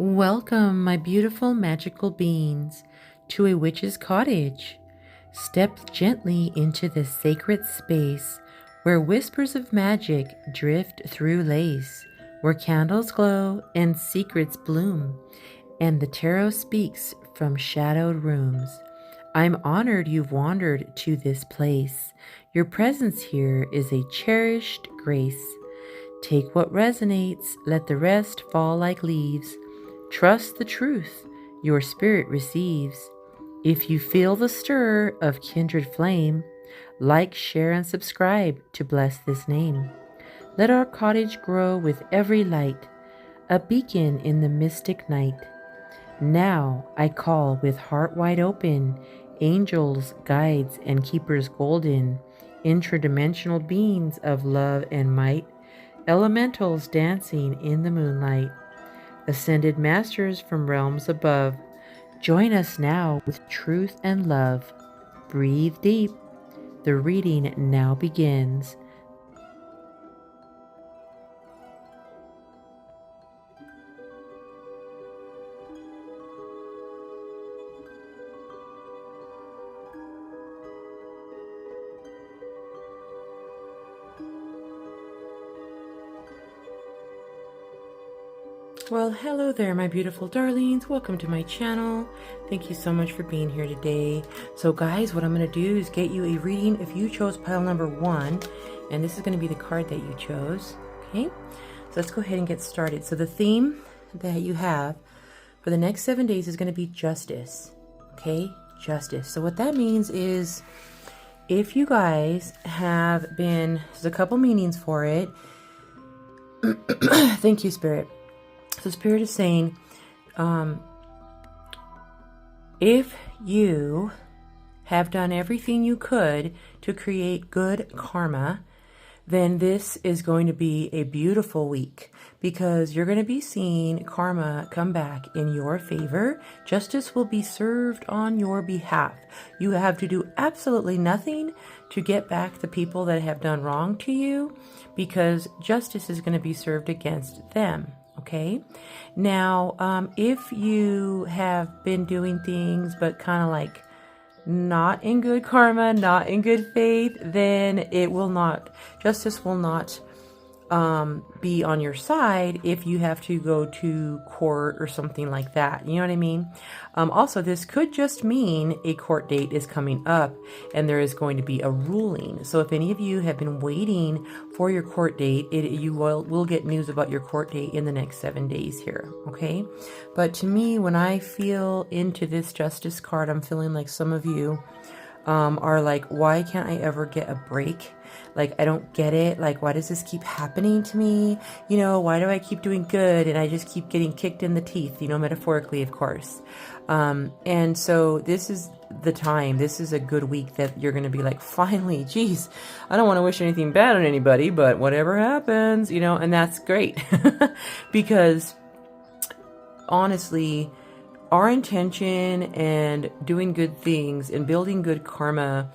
Welcome, my beautiful magical beings, to a witch's cottage. Step gently into this sacred space where whispers of magic drift through lace, where candles glow and secrets bloom, and the tarot speaks from shadowed rooms. I'm honored you've wandered to this place. Your presence here is a cherished grace. Take what resonates, let the rest fall like leaves. Trust the truth your spirit receives. If you feel the stir of kindred flame, like, share, and subscribe to bless this name. Let our cottage grow with every light, a beacon in the mystic night. Now I call with heart wide open, angels, guides, and keepers golden, interdimensional beings of love and might, elementals dancing in the moonlight. Ascended masters from realms above, join us now with truth and love. Breathe deep. The reading now begins. Well, hello there, my beautiful darlings. Welcome to my channel. Thank you so much for being here today. So guys, what I'm going to do is get you a reading if you chose pile number 1, and this is going to be the card that you chose. Okay, so let's go ahead and get started. So the theme that you have for the next 7 days is going to be justice. Okay, justice. So what that means is, if you guys have been, there's a couple meanings for it. Thank you, Spirit. So Spirit is saying, if you have done everything you could to create good karma, then this is going to be a beautiful week, because you're going to be seeing karma come back in your favor. Justice will be served on your behalf. You have to do absolutely nothing to get back the people that have done wrong to you, because justice is going to be served against them. Okay, now if you have been doing things but kind of like not in good karma, not in good faith, then it will not, justice will not be on your side if you have to go to court or something like that. You know what I mean? Also, this could just mean a court date is coming up and there is going to be a ruling. So if any of you have been waiting for your court date, you will get news about your court date in the next 7 days here. Okay. But to me, when I feel into this justice card, I'm feeling like some of you are like, why can't I ever get a break? Like, I don't get it. Like, why does this keep happening to me? You know, why do I keep doing good and I just keep getting kicked in the teeth, you know, metaphorically, of course. And so this is the time. This is a good week that you're going to be like, finally, geez, I don't want to wish anything bad on anybody, but whatever happens, you know, and that's great. Because honestly, our intention and doing good things and building good karma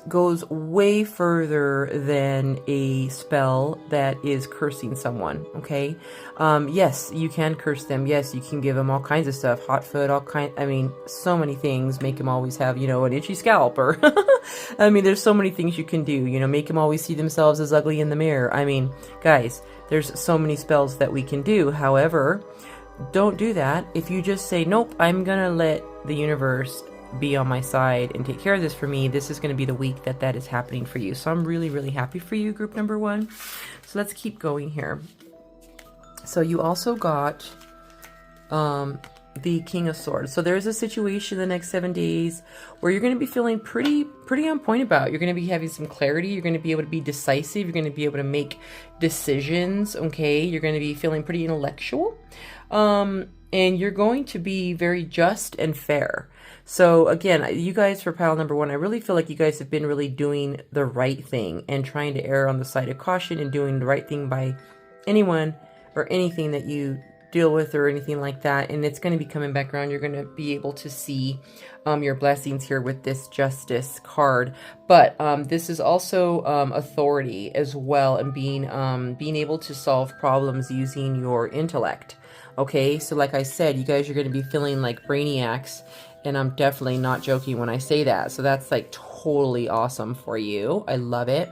goes way further than a spell that is cursing someone. Okay, yes, you can curse them. Yes, you can give them all kinds of stuff, hot foot, I mean, so many things. Make them always have, you know, an itchy scalp, or I mean, there's so many things you can do. You know, make them always see themselves as ugly in the mirror. I mean, guys, there's so many spells that we can do. However, don't do that. If you just say, nope, I'm gonna let the universe be on my side and take care of this for me, this is going to be the week that is happening for you. So I'm really, really happy for you, group number 1. So let's keep going here. So you also got the King of Swords. So there's a situation the next 7 days where you're going to be feeling pretty on point about. You're going to be having some clarity. You're going to be able to be decisive. You're going to be able to make decisions. Okay. You're going to be feeling pretty intellectual. And you're going to be very just and fair. So again, you guys, for pile number 1, I really feel like you guys have been really doing the right thing and trying to err on the side of caution and doing the right thing by anyone or anything that you deal with or anything like that. And it's going to be coming back around. You're going to be able to see your blessings here with this justice card. But this is also authority as well, and being able to solve problems using your intellect. Okay, so like I said, you guys are going to be feeling like brainiacs, and I'm definitely not joking when I say that. So that's like totally awesome for you. I love it.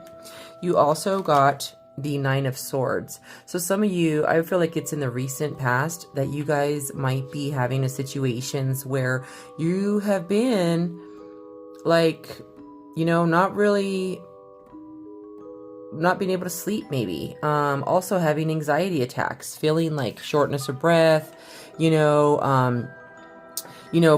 You also got the Nine of Swords. So some of you, I feel like it's in the recent past that you guys might be having a situations where you have been like, you know, not being able to sleep, maybe. Also having anxiety attacks, feeling like shortness of breath,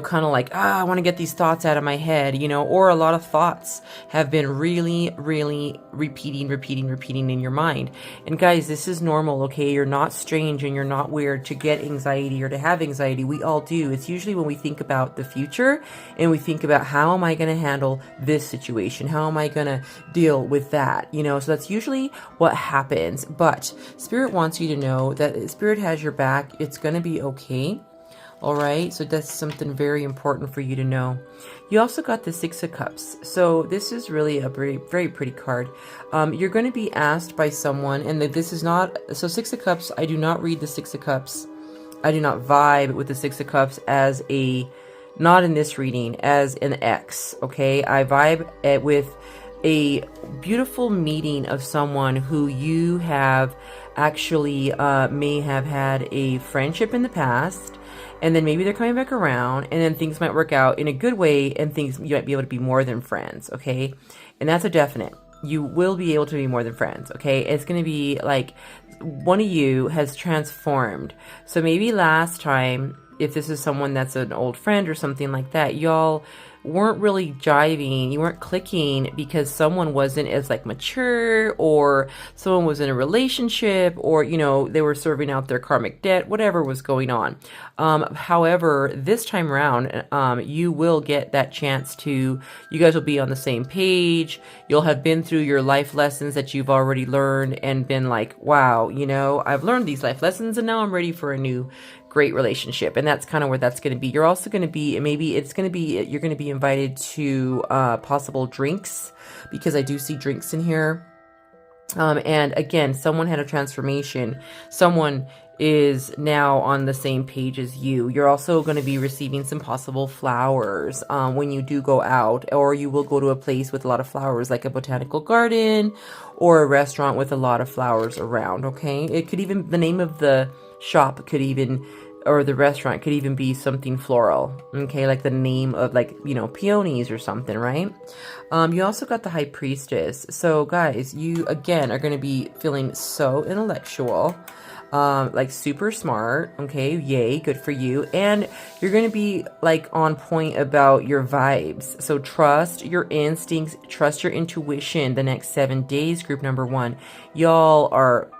kind of like, I want to get these thoughts out of my head, or a lot of thoughts have been really, really repeating in your mind. And guys, this is normal, okay? You're not strange and you're not weird to get anxiety or to have anxiety. We all do. It's usually when we think about the future and we think about, how am I going to handle this situation? How am I going to deal with that? So that's usually what happens. But Spirit wants you to know that Spirit has your back. It's going to be okay. All right, so that's something very important for you to know. You also got the Six of Cups. So this is really a very, very pretty card. You're going to be asked by someone, and this is not, so Six of Cups, I do not read the Six of Cups. I do not vibe with the Six of Cups as not in this reading, as an ex, okay? I vibe with a beautiful meeting of someone who you have actually may have had a friendship in the past, and then maybe they're coming back around, and then things might work out in a good way, and you might be able to be more than friends, okay? And that's a definite. You will be able to be more than friends, okay? It's going to be like one of you has transformed. So maybe last time, if this is someone that's an old friend or something like that, y'all weren't really jiving, you weren't clicking because someone wasn't as like mature, or someone was in a relationship, or they were serving out their karmic debt, whatever was going on. However, this time around, you will get that chance you guys will be on the same page. You'll have been through your life lessons that you've already learned and been like, wow, I've learned these life lessons and now I'm ready for a new great relationship. And that's kind of where that's going to be. You're also going to be, you're going to be invited to possible drinks, because I do see drinks in here. And again, someone had a transformation. Someone is now on the same page as you. You're also going to be receiving some possible flowers when you do go out, or you will go to a place with a lot of flowers, like a botanical garden or a restaurant with a lot of flowers around, okay? It could even, the name of the shop could even, or the restaurant could even be something floral, okay? Like the name of, like, peonies or something, right? You also got the High Priestess. So guys, you again are going to be feeling so intellectual, like super smart, okay? Yay, good for you. And you're going to be like on point about your vibes. So trust your instincts, trust your intuition the next 7 days, group number 1. Y'all are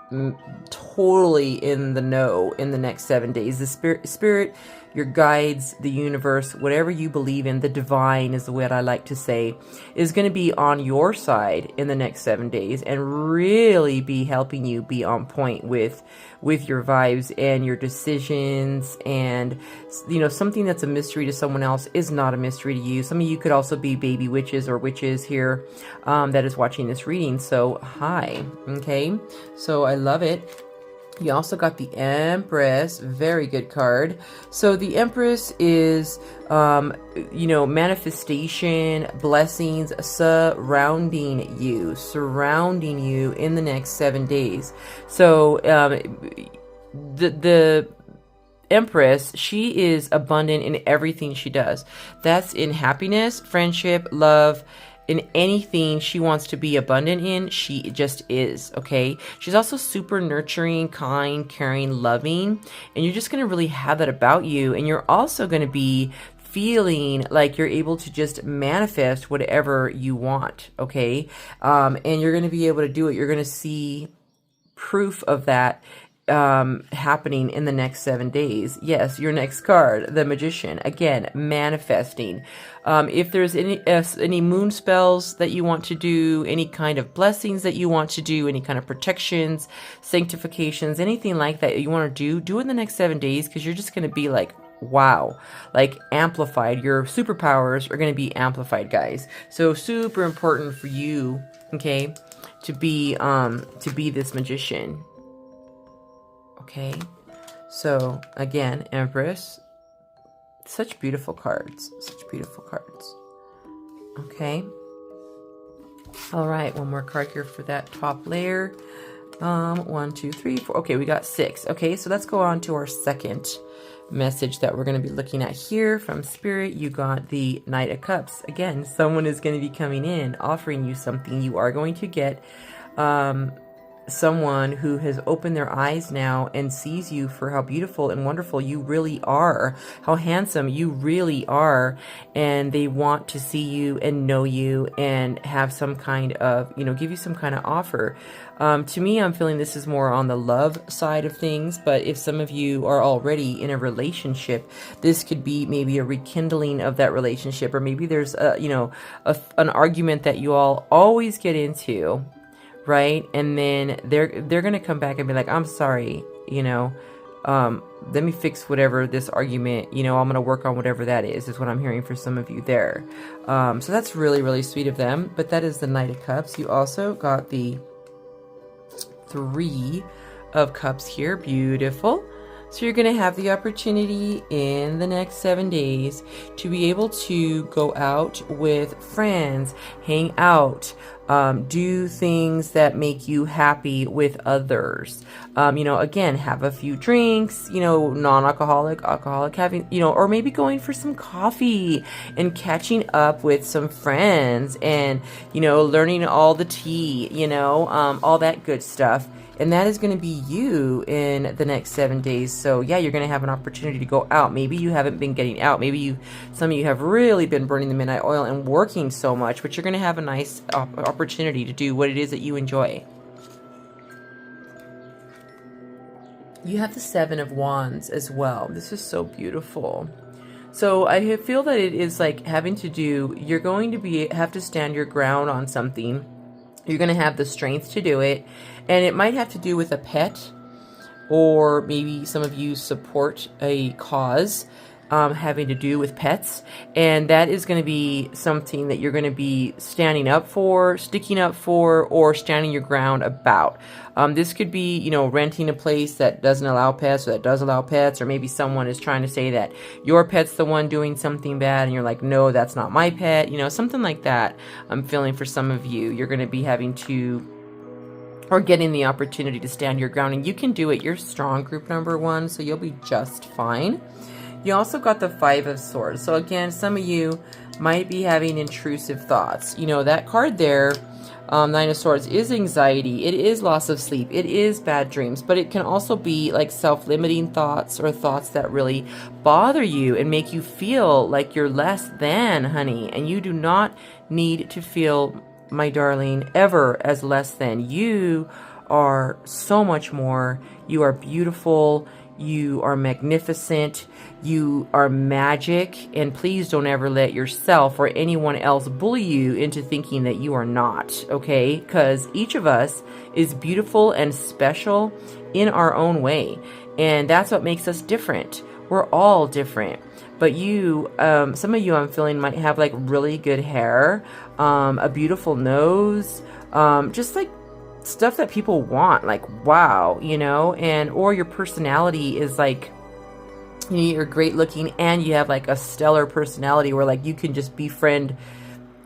totally in the know in the next 7 days. The spirit, your guides, the universe, whatever you believe in, the divine is the way I like to say, is going to be on your side in the next 7 days and really be helping you be on point with your vibes and your decisions. And something that's a mystery to someone else is not a mystery to you. Some of you could also be baby witches or witches here that is watching this reading. So hi, okay? So I love it. You also got the Empress, very good card. So the Empress is, manifestation, blessings surrounding you in the next 7 days. So the Empress, she is abundant in everything she does. That's in happiness, friendship, love. In anything she wants to be abundant in, she just is, okay? She's also super nurturing, kind, caring, loving, and you're just going to really have that about you. And you're also going to be feeling like you're able to just manifest whatever you want, okay? And you're going to be able to do it. You're going to see proof of that happening in the next 7 days. Yes, your next card, the Magician, again, manifesting. If there's any moon spells that you want to do, any kind of blessings that you want to do, any kind of protections, sanctifications, anything like that you want to do it in the next 7 days, because you're just going to be like, wow, like amplified. Your superpowers are going to be amplified, guys. So super important for you, okay, to be this Magician. Okay, So again, Empress, such beautiful cards, such beautiful cards. Okay. All right, one more card here for that top layer. 1, 2, 3, 4. Okay, we got 6. Okay, so let's go on to our second message that we're going to be looking at here from Spirit. You got the Knight of Cups. Again, someone is going to be coming in, offering you something. You are going to get someone who has opened their eyes now and sees you for how beautiful and wonderful you really are, how handsome you really are, and they want to see you and know you and have some kind of, you know, give you some kind of offer. To me, I'm feeling this is more on the love side of things, but if some of you are already in a relationship, this could be maybe a rekindling of that relationship, or maybe there's a, you know, an argument that you all always get into, right? And then they're going to come back and be like, I'm sorry, you know, let me fix whatever this argument, you know, I'm going to work on whatever that is what I'm hearing for some of you there. So that's really, really sweet of them. But that is the Knight of Cups. You also got the 3 of Cups here. Beautiful. So you're going to have the opportunity in the next 7 days to be able to go out with friends, hang out, do things that make you happy with others. You know, again, have a few drinks, you know, non-alcoholic, alcoholic, having, you know, or maybe going for some coffee and catching up with some friends and, you know, learning all the tea, you know, all that good stuff. And that is going to be you in the next 7 days. So yeah, you're going to have an opportunity to go out. Maybe you haven't been getting out. Maybe some of you have really been burning the midnight oil and working so much, but you're going to have a nice opportunity to do what it is that you enjoy. You have the 7 of Wands as well. This is so beautiful. So I feel that it is like having to do, you're going to have to stand your ground on something. You're going to have the strength to do it. And it might have to do with a pet, or maybe some of you support a cause having to do with pets. And that is going to be something that you're going to be standing up for, sticking up for, or standing your ground about. This could be, you know, renting a place that doesn't allow pets or that does allow pets, or maybe someone is trying to say that your pet's the one doing something bad and you're like, no, that's not my pet, you know, something like that. I'm feeling for some of you, you're going to be having to, or getting the opportunity to stand your ground, and you can do it. You're strong, group number 1, so you'll be just fine. You also got the 5 of Swords. So again, some of you might be having intrusive thoughts. You know, that card there, 9 of Swords, is anxiety. It is loss of sleep. It is bad dreams. But it can also be like self-limiting thoughts, or thoughts that really bother you and make you feel like you're less than, honey. And you do not need to feel, my darling, ever as less than. You are so much more. You are beautiful. You are magnificent. You are magic. And please don't ever let yourself or anyone else bully you into thinking that you are not, okay? Because each of us is beautiful and special in our own way. And that's what makes us different. We're all different. But you, some of you I'm feeling might have like really good hair, a beautiful nose, just like stuff that people want, like, wow, you know, and, or your personality is like, you know, you're great looking and you have like a stellar personality where like you can just befriend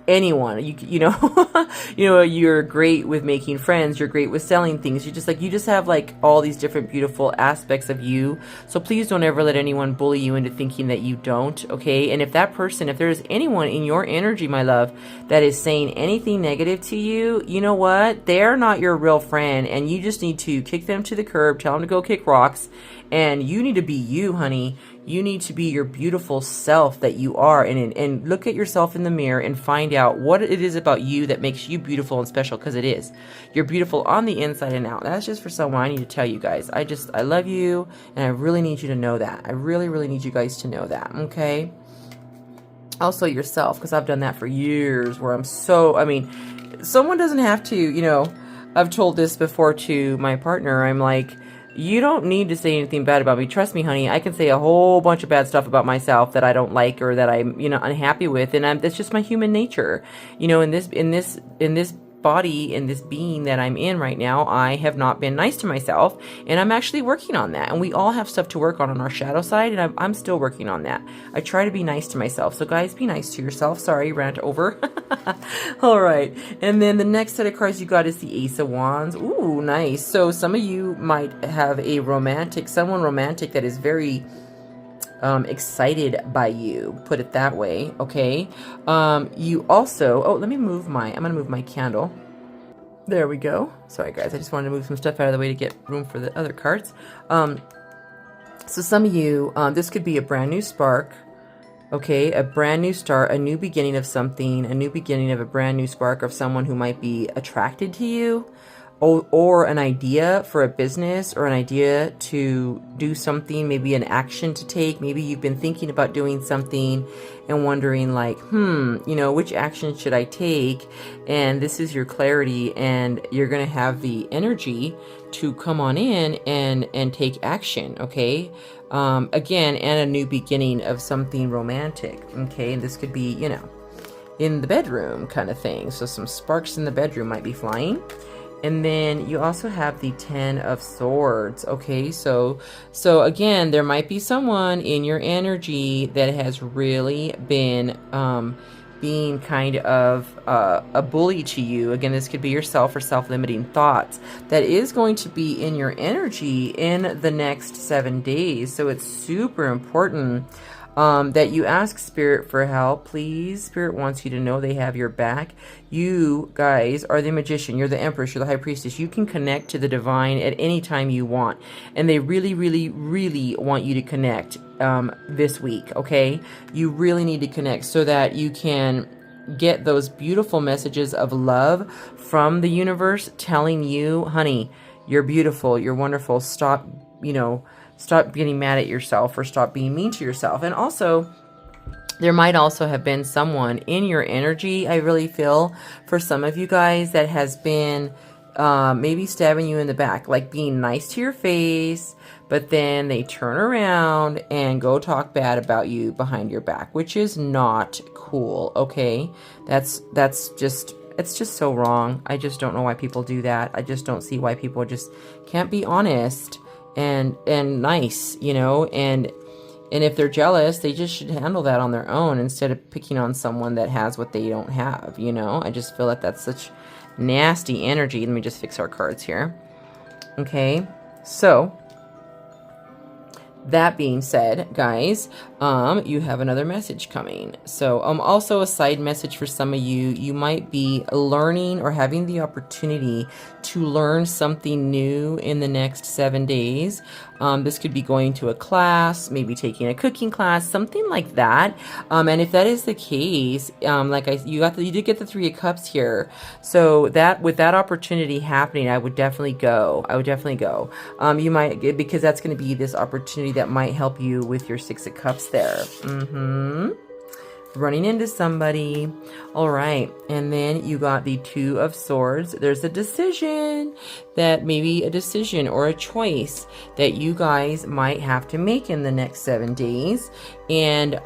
anyone. You know, you know, you're great with making friends. You're great with selling things. You just have like all these different beautiful aspects of you. So please don't ever let anyone bully you into thinking that you don't. Okay. And if that person, if there's anyone in your energy, my love, that is saying anything negative to you, you know what? They're not your real friend, and you just need to kick them to the curb, tell them to go kick rocks. And you need to be you, honey. You need to be your beautiful self that you are, and look at yourself in the mirror and find out what it is about you that makes you beautiful and special, because it is. You're beautiful on the inside and out. That's just for someone I need to tell you guys. I love you, and I really need you to know that. I really, really need you guys to know that, okay? Also yourself, because I've done that for years where someone doesn't have to, you know, I've told this before to my partner. I'm like, you don't need to say anything bad about me. Trust me, honey. I can say a whole bunch of bad stuff about myself that I don't like or that I'm, you know, unhappy with, and that's just my human nature. You know, in this body, in this being that I'm in right now, I have not been nice to myself, and I'm actually working on that. And we all have stuff to work on our shadow side, and I'm still working on that. I try to be nice to myself. So guys, be nice to yourself. Sorry, rant over. All right. And then the next set of cards you got is the Ace of Wands. Ooh, nice. So some of you might have a someone romantic that is very excited by you, put it that way. Okay. You also, I'm gonna move my candle. There we go. Sorry guys, I just wanted to move some stuff out of the way to get room for the other cards. So some of you, this could be a brand new spark. Okay, a brand new start, a new beginning of something, a new beginning of a brand new spark of someone who might be attracted to you. Or an idea for a business, or an idea to do something, maybe an action to take. Maybe you've been thinking about doing something and wondering like, which action should I take? And this is your clarity, and you're going to have the energy to come on in and take action. Okay. Again, and a new beginning of something romantic. Okay. And this could be, in the bedroom kind of thing. So some sparks in the bedroom might be flying. And then you also have the 10 of Swords. Okay, so again, there might be someone in your energy that has really been being kind of a bully to you. Again, this could be yourself or self-limiting thoughts that is going to be in your energy in the next 7 days. So it's super important that you ask Spirit for help. Please, Spirit wants you to know they have your back. You guys are the Magician. You're the Empress. You're the High Priestess. You can connect to the divine at any time you want. And they really, really, really want you to connect this week, okay? You really need to connect so that you can get those beautiful messages of love from the universe telling you, honey, you're beautiful, you're wonderful, stop getting mad at yourself, or stop being mean to yourself. And also, there might also have been someone in your energy, I really feel, for some of you guys, that has been maybe stabbing you in the back, like being nice to your face, but then they turn around and go talk bad about you behind your back, which is not cool, okay? It's just so wrong. I just don't know why people do that. I just don't see why people just can't be honest and nice, and if they're jealous, they just should handle that on their own instead of picking on someone that has what they don't have. I just feel like that's such nasty energy. Let me just fix our cards here. Okay, so that being said, guys, you have another message coming. So also a side message for some of you. You might be learning or having the opportunity to learn something new in the next 7 days. This could be going to a class, maybe taking a cooking class, something like that. And if that is the case, you did get the 3 of Cups here. So that with that opportunity happening, I would definitely go. You might, because that's going to be this opportunity that might help you with your 6 of Cups there. Running into somebody. All right. And then you got the 2 of Swords. There's a decision or a choice that you guys might have to make in the next 7 days. And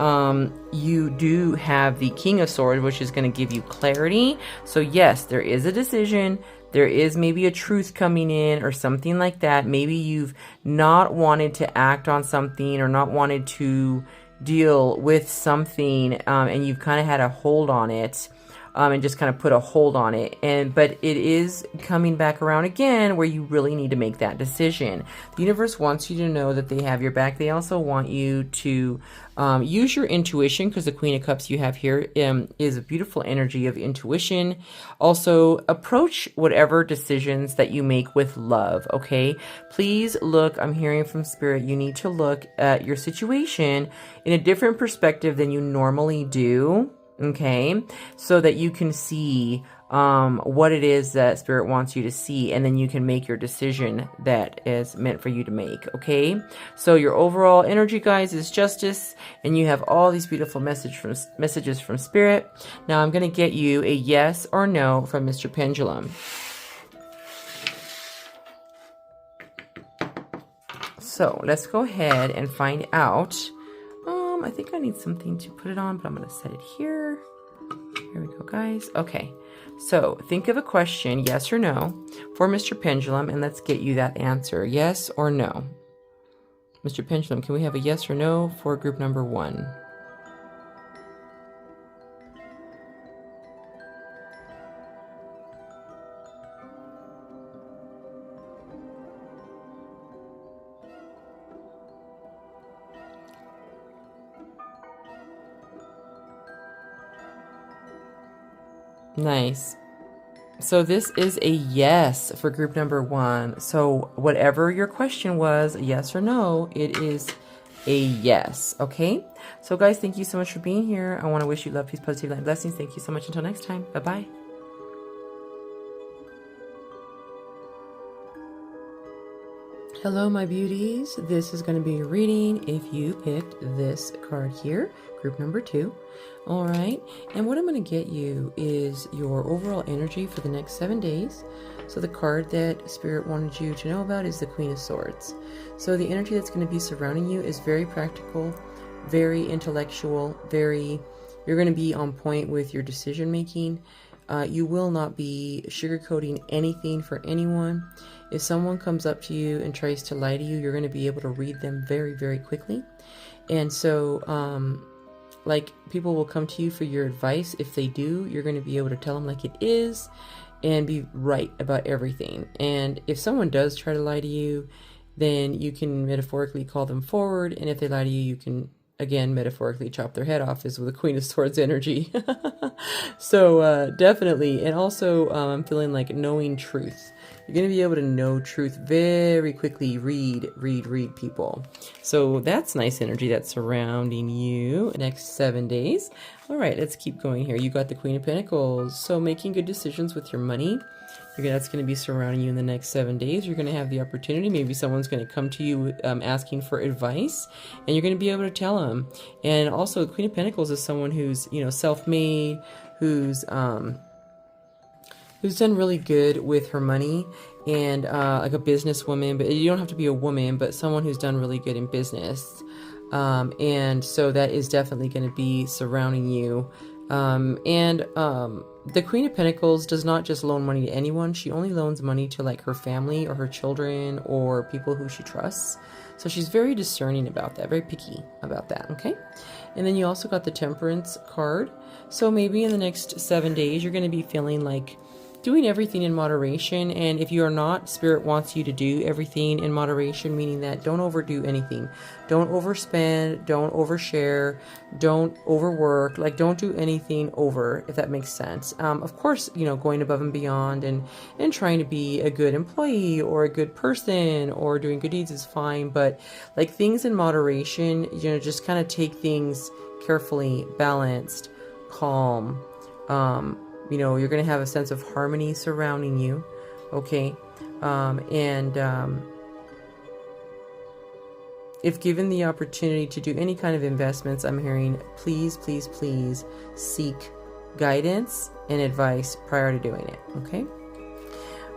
you do have the King of Swords, which is going to give you clarity. So yes, there is a decision. There is maybe a truth coming in or something like that. Maybe you've not wanted to act on something or not wanted to deal with something, and you've kind of had a hold on it, and just kind of put a hold on it. But it is coming back around again where you really need to make that decision. The universe wants you to know that they have your back. They also want you to use your intuition, because the Queen of Cups you have here is a beautiful energy of intuition. Also, approach whatever decisions that you make with love, okay? Please look, I'm hearing from Spirit, you need to look at your situation in a different perspective than you normally do, okay? So that you can see what it is that Spirit wants you to see, and then you can make your decision that is meant for you to make, okay? So your overall energy, guys, is Justice, and you have all these beautiful messages from Spirit. Now I'm going to get you a yes or no from Mr. Pendulum. So let's go ahead and find out. I think I need something to put it on, but I'm going to set it here. Here we go, guys. Okay. So think of a question, yes or no, for Mr. Pendulum, and let's get you that answer. Yes or no? Mr. Pendulum, can we have a yes or no for group number 1? Nice. So this is a yes for group number 1. So whatever your question was, yes or no, it is a yes. Okay? So guys, thank you so much for being here. I want to wish you love, peace, positivity, light, and blessings. Thank you so much. Until next time. Bye-bye. Hello, my beauties. This is going to be a reading if you picked this card here, group number 2. All right. And what I'm going to get you is your overall energy for the next 7 days. So the card that Spirit wanted you to know about is the Queen of Swords. So the energy that's going to be surrounding you is very practical, very intellectual, you're going to be on point with your decision making. You will not be sugarcoating anything for anyone. If someone comes up to you and tries to lie to you, you're going to be able to read them very, very quickly. And so, like, people will come to you for your advice. If they do, you're going to be able to tell them like it is and be right about everything. And if someone does try to lie to you, then you can metaphorically call them forward. And if they lie to you, you can, again, metaphorically chop their head off, is with the Queen of Swords energy. So definitely. And also, I'm feeling like knowing truth. You're going to be able to know truth very quickly. Read people. So that's nice energy that's surrounding you next 7 days. All right, let's keep going here. You got the Queen of Pentacles. So making good decisions with your money. That's going to be surrounding you in the next 7 days. You're going to have the opportunity. Maybe someone's going to come to you asking for advice, and you're going to be able to tell them. And also, the Queen of Pentacles is someone who's, self-made, who's done really good with her money, and like a businesswoman. But you don't have to be a woman, but someone who's done really good in business. And so that is definitely going to be surrounding you. The Queen of Pentacles does not just loan money to anyone. She only loans money to like her family or her children or people who she trusts. So she's very discerning about that, very picky about that, okay? And then you also got the Temperance card. So maybe in the next 7 days, you're going to be feeling like doing everything in moderation. And if you are not, Spirit wants you to do everything in moderation, meaning that don't overdo anything. Don't overspend, don't overshare, don't overwork, like don't do anything over, if that makes sense. Of course, going above and beyond and trying to be a good employee or a good person or doing good deeds is fine. But like things in moderation, just kind of take things carefully, balanced, calm. You're going to have a sense of harmony surrounding you, okay? If given the opportunity to do any kind of investments, I'm hearing, please, please, please seek guidance and advice prior to doing it, okay?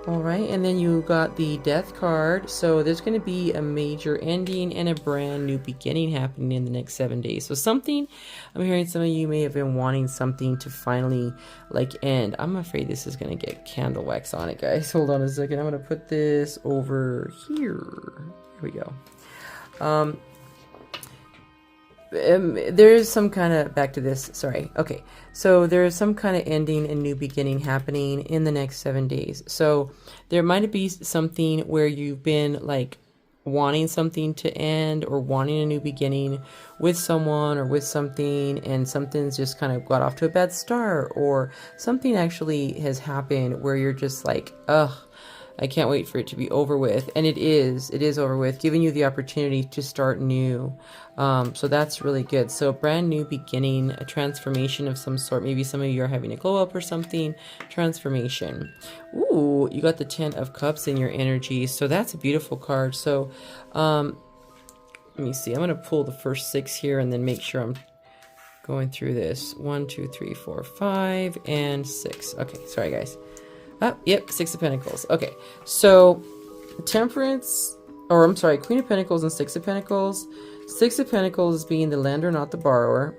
All right, and then you got the Death card. So there's going to be a major ending and a brand new beginning happening in the next 7 days. So something, I'm hearing some of you may have been wanting something to finally end. I'm afraid this is going to get candle wax on it, guys. Hold on a second. I'm going to put this over here. Here we go. There is some kind of, back to this, sorry. Okay, so there is some kind of ending and new beginning happening in the next 7 days. So there might be something where you've been wanting something to end or wanting a new beginning with someone or with something, and something's just kind of got off to a bad start, or something actually has happened where you're just like, ugh, I can't wait for it to be over with. And it is over with, giving you the opportunity to start new. So that's really good. So brand new beginning, a transformation of some sort. Maybe some of you are having a glow up or something. Transformation. Ooh, you got the 10 of Cups in your energy. So that's a beautiful card. So let me see. I'm going to pull the first 6 here and then make sure I'm going through this. 1, 2, 3, 4, 5, and 6. Okay, sorry guys. Yep, 6 of Pentacles. Okay, so Temperance, or I'm sorry, Queen of Pentacles and 6 of Pentacles. 6 of Pentacles being the lender, not the borrower,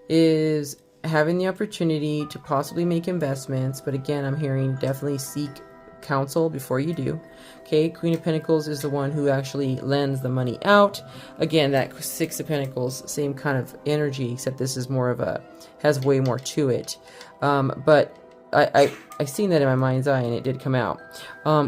is having the opportunity to possibly make investments, but again, I'm hearing definitely seek counsel before you do. Okay, Queen of Pentacles is the one who actually lends the money out. Again, that Six of Pentacles, same kind of energy, except this is more of a, has way more to it. But I seen that in my mind's eye, and it did come out.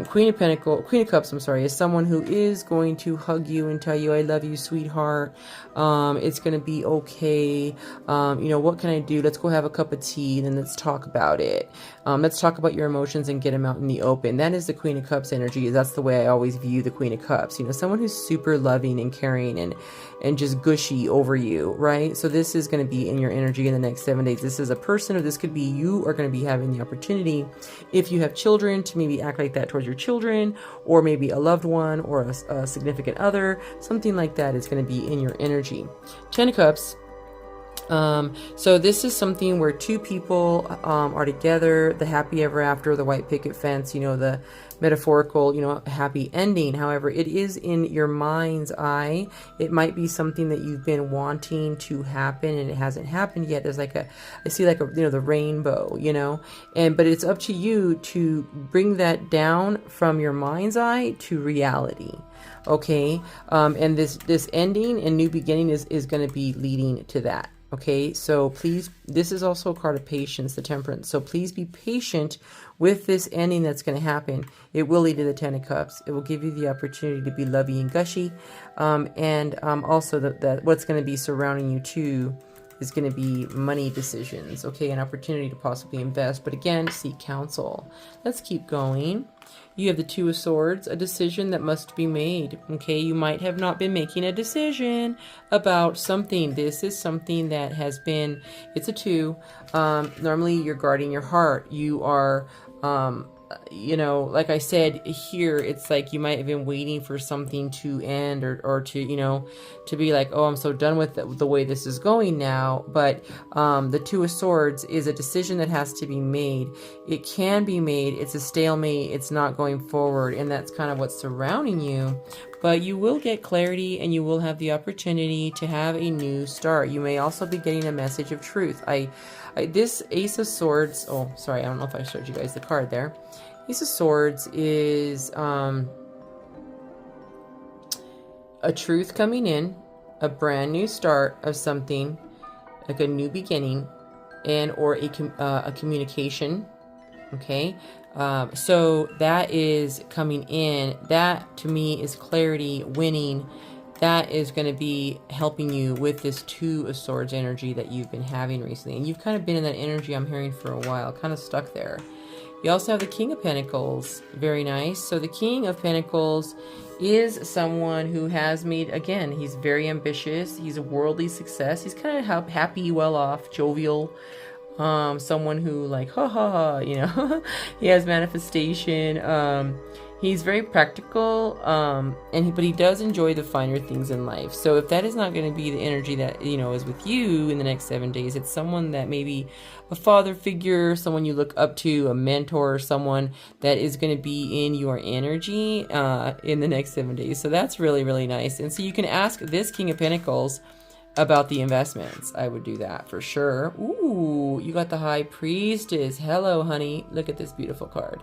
Queen of Cups, I'm sorry, is someone who is going to hug you and tell you, I love you, sweetheart. It's going to be okay. You know, what can I do? Let's go have a cup of tea, and then let's talk about it. Let's talk about your emotions and get them out in the open. That is the Queen of Cups energy. That's the way I always view the Queen of Cups. You know, someone who's super loving and caring and just gushy over you, right? So this is going to be in your energy in the next 7 days. This is a person, or this could be you are going to be having the opportunity, if you have children, to maybe act like that towards your children, or maybe a loved one or a significant other. Something like that is going to be in your energy. 10 of Cups. So this is something where two people are together, the happy ever after, the white picket fence, you know, the metaphorical, you know, happy ending. However, it is in your mind's eye. It might be something that you've been wanting to happen and it hasn't happened yet. There's like I see like you know, the rainbow, you know, but it's up to you to bring that down from your mind's eye to reality. Okay. And this ending and new beginning is going to be leading to that. Okay, so please, this is also a card of patience, the Temperance. So please be patient with this ending that's going to happen. It will lead to the 10 of Cups. It will give you the opportunity to be lovey and gushy. Also that what's going to be surrounding you too is going to be money decisions. Okay, an opportunity to possibly invest. But again, seek counsel. Let's keep going. You have the Two of Swords, a decision that must be made. Okay, you might have not been making a decision about something. This is something that has been, it's a two. Normally you're guarding your heart. You are, you know, like I said here, it's like you might have been waiting for something to end or to, you know, to be like, oh, I'm so done with the way this is going now. But the Two of Swords is a decision that has to be made. It can be made. It's a stalemate. It's not going forward. And that's kind of what's surrounding you. But you will get clarity and you will have the opportunity to have a new start. You may also be getting a message of truth. This Ace of Swords, oh, sorry, I don't know if I showed you guys the card there. Ace of Swords is a truth coming in, a brand new start of something, like a new beginning, and or a communication. Okay, so that is coming in. That to me is clarity, winning. That is going to be helping you with this Two of Swords energy that you've been having recently. And you've kind of been in that energy, I'm hearing, for a while, kind of stuck there. You also have the King of Pentacles. Very nice. So the King of Pentacles is someone who has made, again, he's very ambitious. He's a worldly success. He's kind of happy, well off, jovial. Someone who like, ha ha ha, you know, he has manifestation. He's very practical, but he does enjoy the finer things in life. So if that is not going to be the energy that, you know, is with you in the next 7 days, it's someone that maybe a father figure, someone you look up to, a mentor, someone that is going to be in your energy in the next 7 days. So that's really, really nice. And so you can ask this King of Pentacles about the investments. I would do that for sure. Ooh, you got the High Priestess. Hello, honey. Look at this beautiful card.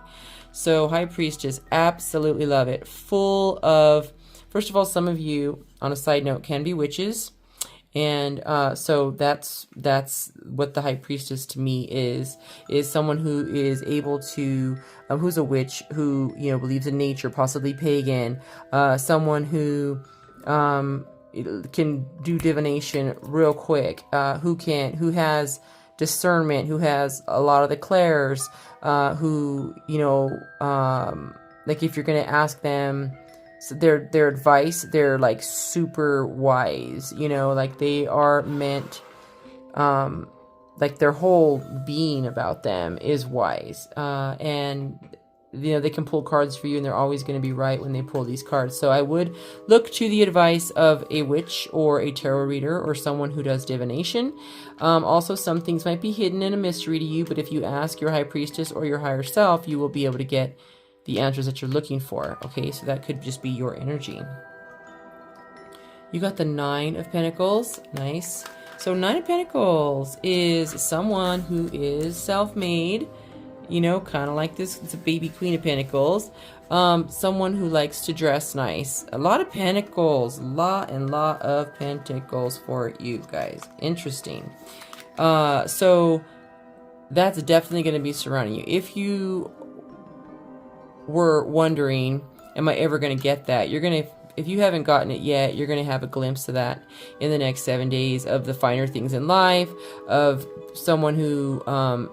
So High Priestess, absolutely love it. Full of, first of all, some of you, on a side note, can be witches. And so that's what the High Priestess to me is someone who is able to, who's a witch, who, you know, believes in nature, possibly pagan, someone who can do divination real quick, who has discernment, who has a lot of the clairs, who, you know, like if you're going to ask them their advice, they're like super wise, you know, like they are meant, like their whole being about them is wise, and you know, they can pull cards for you and they're always going to be right when they pull these cards. So I would look to the advice of a witch or a tarot reader or someone who does divination. Also, some things might be hidden in a mystery to you, but if you ask your High Priestess or your higher self, you will be able to get the answers that you're looking for. Okay, so that could just be your energy. You got the Nine of Pentacles. Nice. So Nine of Pentacles is someone who is self-made, you know, kind of like this. It's a baby Queen of Pentacles. Someone who likes to dress nice. A lot of Pentacles. Lot of Pentacles for you guys. Interesting. So that's definitely going to be surrounding you. If you were wondering, am I ever going to get that? You're going to, if you haven't gotten it yet, you're going to have a glimpse of that in the next 7 days, of the finer things in life, of someone who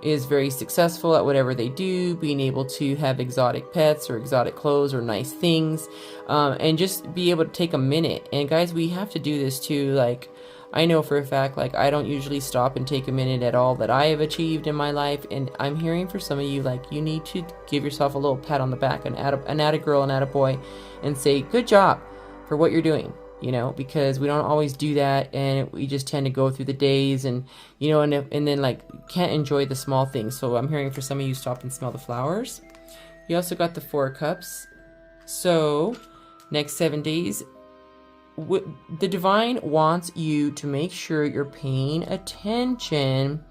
is very successful at whatever they do, being able to have exotic pets or exotic clothes or nice things, and just be able to take a minute. And guys, we have to do this too. Like, I know for a fact, like, I don't usually stop and take a minute at all that I have achieved in my life. And I'm hearing for some of you, like, you need to give yourself a little pat on the back, an atta girl, an atta boy, and say, good job for what you're doing, you know, because we don't always do that. And we just tend to go through the days and, you know, and then like can't enjoy the small things. So I'm hearing for some of you, stop and smell the flowers. You also got the Four of Cups. So next 7 days, the divine wants you to make sure you're paying attention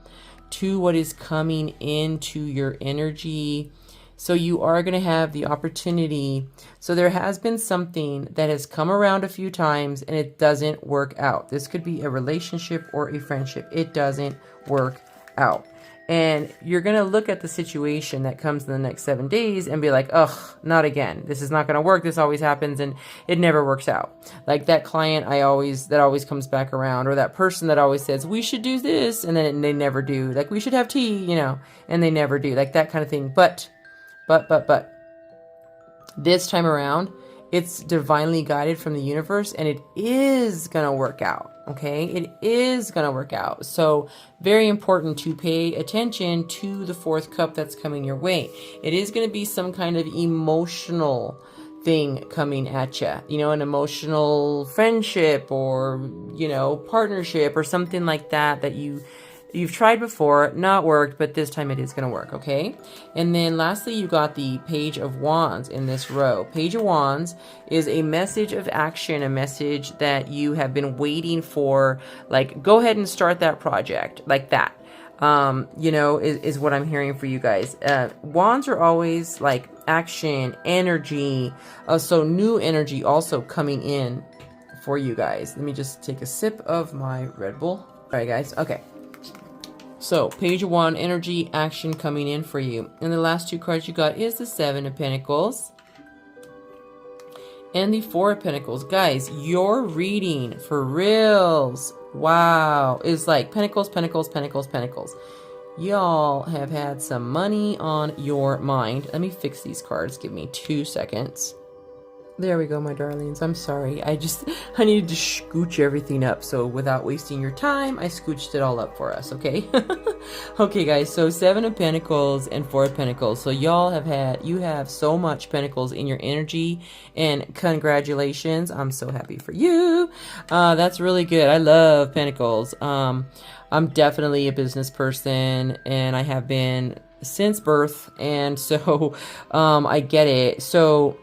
to what is coming into your energy. So you are going to have the opportunity. So there has been something that has come around a few times and it doesn't work out. This could be a relationship or a friendship. It doesn't work out. And you're going to look at the situation that comes in the next 7 days and be like, ugh, not again. This is not going to work. This always happens and it never works out. Like that client that always comes back around, or that person that always says, we should do this. And then they never do. Like, we should have tea, you know, and they never do. Like that kind of thing. But this time around, it's divinely guided from the universe and it is going to work out. Okay, it is going to work out. So very important to pay attention to the fourth cup that's coming your way. It is going to be some kind of emotional thing coming at you, you know, an emotional friendship or, you know, partnership or something like that you've tried before, not worked, but this time it is going to work, okay? And then lastly, you got the Page of Wands in this row. Page of Wands is a message of action, a message that you have been waiting for, like, go ahead and start that project, like that. You know, is what I'm hearing for you guys. Wands are always like action, energy, so new energy also coming in for you guys. Let me just take a sip of my Red Bull. All right, guys, okay. So, Page of Wands, energy, action coming in for you. And the last two cards you got is the Seven of Pentacles and the Four of Pentacles. Guys, your reading for reals, wow, is like Pentacles, Pentacles, Pentacles, Pentacles. Y'all have had some money on your mind. Let me fix these cards. Give me 2 seconds. There we go, my darlings. I'm sorry. I needed to scooch everything up. So without wasting your time, I scooched it all up for us, okay? Okay, guys. So Seven of Pentacles and Four of Pentacles. So y'all you have so much Pentacles in your energy, and congratulations. I'm so happy for you. That's really good. I love Pentacles. I'm definitely a business person, and I have been since birth. And so, I get it. So,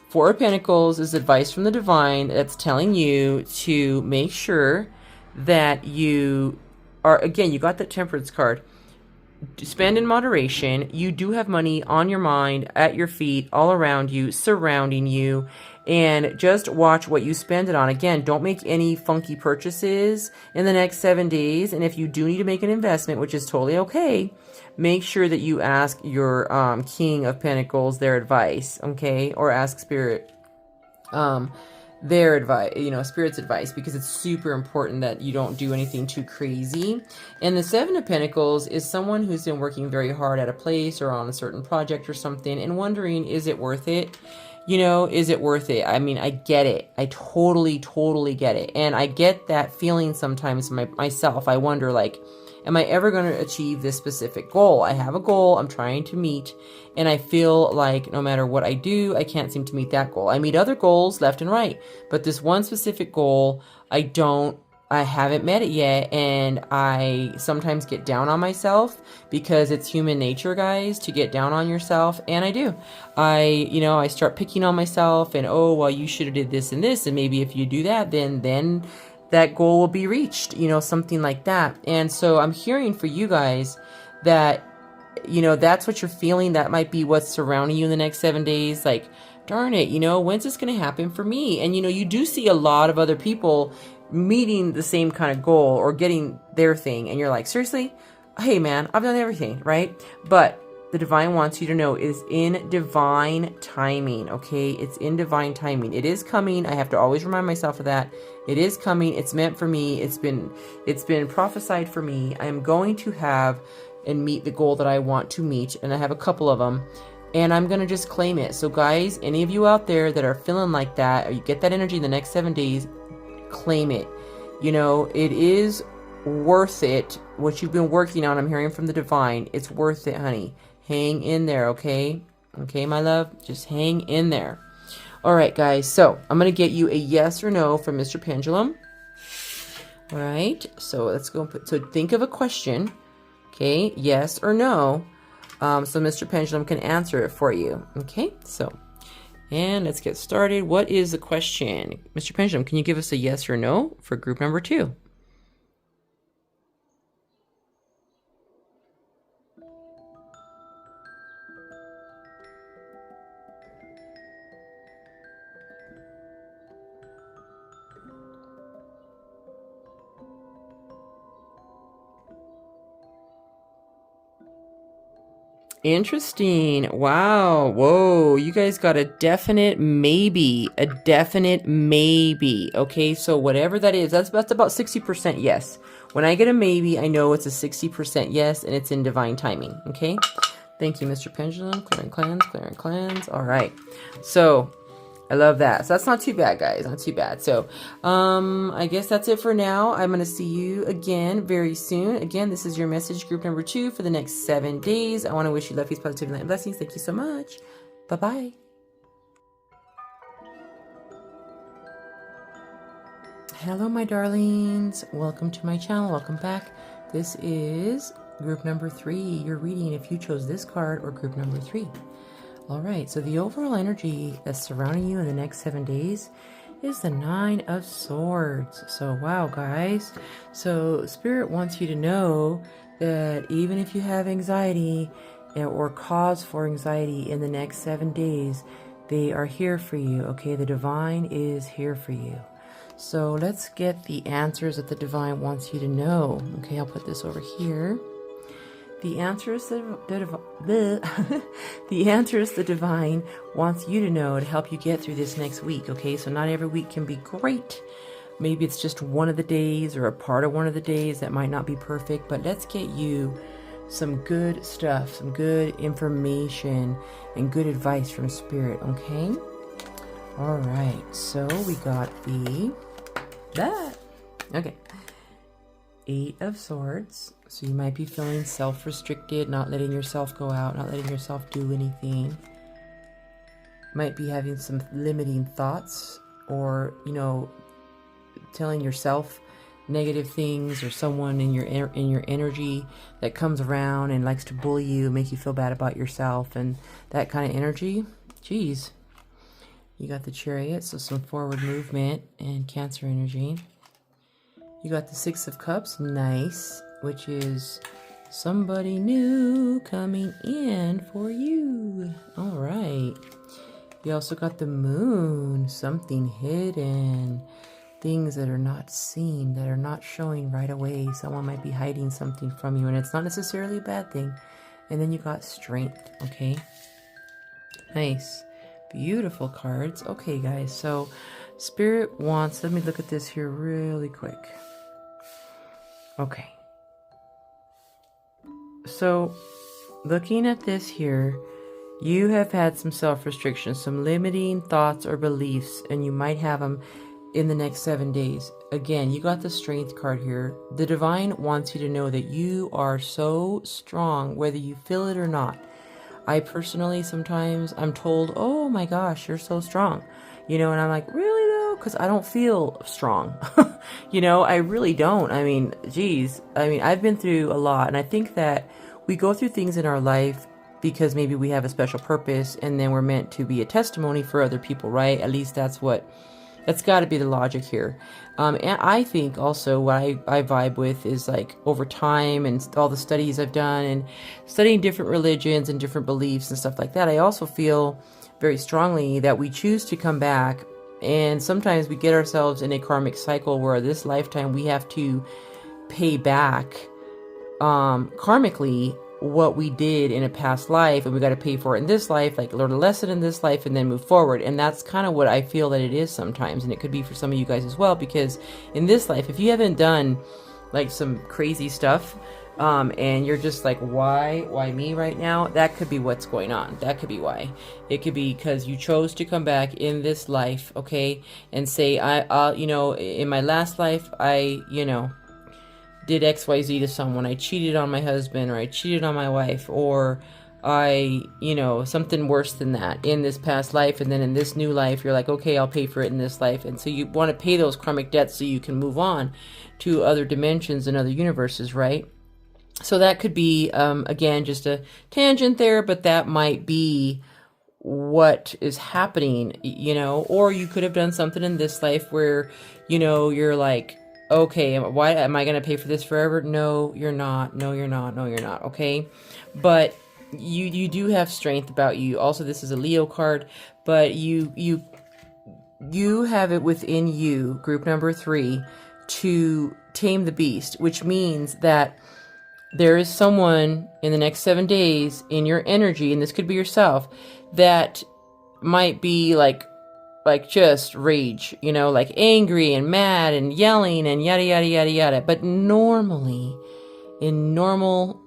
Four of Pentacles is advice from the divine that's telling you to make sure that you are, again, you got that Temperance card. Spend in moderation. You do have money on your mind, at your feet, all around you, surrounding you, and just watch what you spend it on. Again, don't make any funky purchases in the next 7 days. And if you do need to make an investment, which is totally okay, make sure that you ask your King of Pentacles their advice, okay? Or ask Spirit their advice, you know, Spirit's advice, because it's super important that you don't do anything too crazy. And the Seven of Pentacles is someone who's been working very hard at a place or on a certain project or something and wondering, is it worth it? You know, is it worth it? I mean, I get it. I totally get it. And I get that feeling sometimes myself. I wonder, like, am I ever going to achieve this specific goal? I have a goal I'm trying to meet, and I feel like no matter what I do, I can't seem to meet that goal. I meet other goals left and right, but this one specific goal, I haven't met it yet, and I sometimes get down on myself because it's human nature, guys, to get down on yourself, and I do. I start picking on myself and, oh, well, you should have did this and this, and maybe if you do that, then that goal will be reached, you know, something like that. And so I'm hearing for you guys that, you know, that's what you're feeling. That might be what's surrounding you in the next 7 days. Like, darn it, you know, when's this going to happen for me? And, you know, you do see a lot of other people meeting the same kind of goal or getting their thing. And you're like, seriously? Hey, man, I've done everything, right? But the divine wants you to know it is in divine timing, okay? It's in divine timing. It is coming. I have to always remind myself of that. It is coming. It's meant for me. It's been prophesied for me. I am going to have and meet the goal that I want to meet, and I have a couple of them, and I'm going to just claim it. So guys, any of you out there that are feeling like that, or you get that energy in the next 7 days, claim it. You know, it is worth it. What you've been working on, I'm hearing from the divine, it's worth it, honey. Hang in there, okay? Okay, my love? Just hang in there. All right, guys. So I'm going to get you a yes or no from Mr. Pendulum. All right. So let's go. So think of a question. Okay. Yes or no. So Mr. Pendulum can answer it for you. Okay. So, and let's get started. What is the question? Mr. Pendulum, can you give us a yes or no for group number 2? Interesting. Wow. Whoa. You guys got a definite maybe. A definite maybe. Okay. So whatever that is, that's about 60% yes. When I get a maybe, I know it's a 60% yes, and it's in divine timing. Okay. Thank you, Mr. Pendulum. Clearing cleanse, clearing cleanse. All right. So I love that. So that's not too bad, guys. Not too bad. So, I guess that's it for now. I'm going to see you again very soon. Again, this is your message group number 2 for the next 7 days. I want to wish you love, peace, positivity, light, and blessings. Thank you so much. Bye-bye. Hello, my darlings. Welcome to my channel. Welcome back. This is group number 3. You're reading if you chose this card or group number 3. All right, so the overall energy that's surrounding you in the next 7 days is the 9 of Swords. So, wow, guys. So, Spirit wants you to know that even if you have anxiety or cause for anxiety in the next 7 days, they are here for you, okay? The divine is here for you. So, let's get the answers that the divine wants you to know. Okay, I'll put this over here. The answers the answers the divine wants you to know to help you get through this next week, okay? So not every week can be great. Maybe it's just one of the days or a part of one of the days that might not be perfect, but let's get you some good stuff, some good information, and good advice from Spirit, okay? All right, so we got okay. 8 of Swords. So you might be feeling self-restricted, not letting yourself go out, not letting yourself do anything. Might be having some limiting thoughts, or, you know, telling yourself negative things, or someone in your energy that comes around and likes to bully you, make you feel bad about yourself, and that kind of energy. Geez. You got the Chariot, so some forward movement and Cancer energy. You got the 6 of Cups, nice, which is somebody new coming in for you. All right. You also got the Moon, something hidden, things that are not seen, that are not showing right away. Someone might be hiding something from you, and it's not necessarily a bad thing. And then you got Strength, okay? Nice. Beautiful cards. Okay, guys, so Spirit wants, let me look at this here really quick. Okay. So, looking at this here, you have had some self-restrictions, some limiting thoughts or beliefs, and you might have them in the next 7 days. Again, you got the Strength card here. The divine wants you to know that you are so strong, whether you feel it or not. I personally, sometimes I'm told, oh my gosh, you're so strong. You know, and I'm like, really though? Because I don't feel strong. You know, I really don't. I mean, geez. I mean, I've been through a lot. And I think that we go through things in our life because maybe we have a special purpose, and then we're meant to be a testimony for other people, right? At least that's what That's got to be the logic here. And I think also what I vibe with is like over time and all the studies I've done and studying different religions and different beliefs and stuff like that. I also feel very strongly that we choose to come back, and sometimes we get ourselves in a karmic cycle where this lifetime we have to pay back karmically what we did in a past life, and we got to pay for it in this life, like learn a lesson in this life and then move forward. And that's kind of what I feel that it is sometimes, and it could be for some of you guys as well, because in this life, if you haven't done like some crazy stuff, and you're just like, why me right now? That could be what's going on. That could be why. It could be because you chose to come back in this life, okay, and say, you know, in my last life, I, you know, did XYZ to someone. I cheated on my husband, or I cheated on my wife, or I, you know, something worse than that in this past life. And then in this new life, you're like, okay, I'll pay for it in this life. And so you want to pay those karmic debts so you can move on to other dimensions and other universes, right? So that could be, again, just a tangent there, but that might be what is happening, you know. Or you could have done something in this life where, you know, you're like, okay, why am I going to pay for this forever? No, you're not. No, you're not. No, you're not. Okay. But you do have strength about you. Also, this is a Leo card, but you have it within you, group number 3, to tame the beast, which means that there is someone in the next 7 days in your energy, and this could be yourself, that might be like just rage, you know, like angry and mad and yelling and yada, yada, yada, yada. But normally, in normal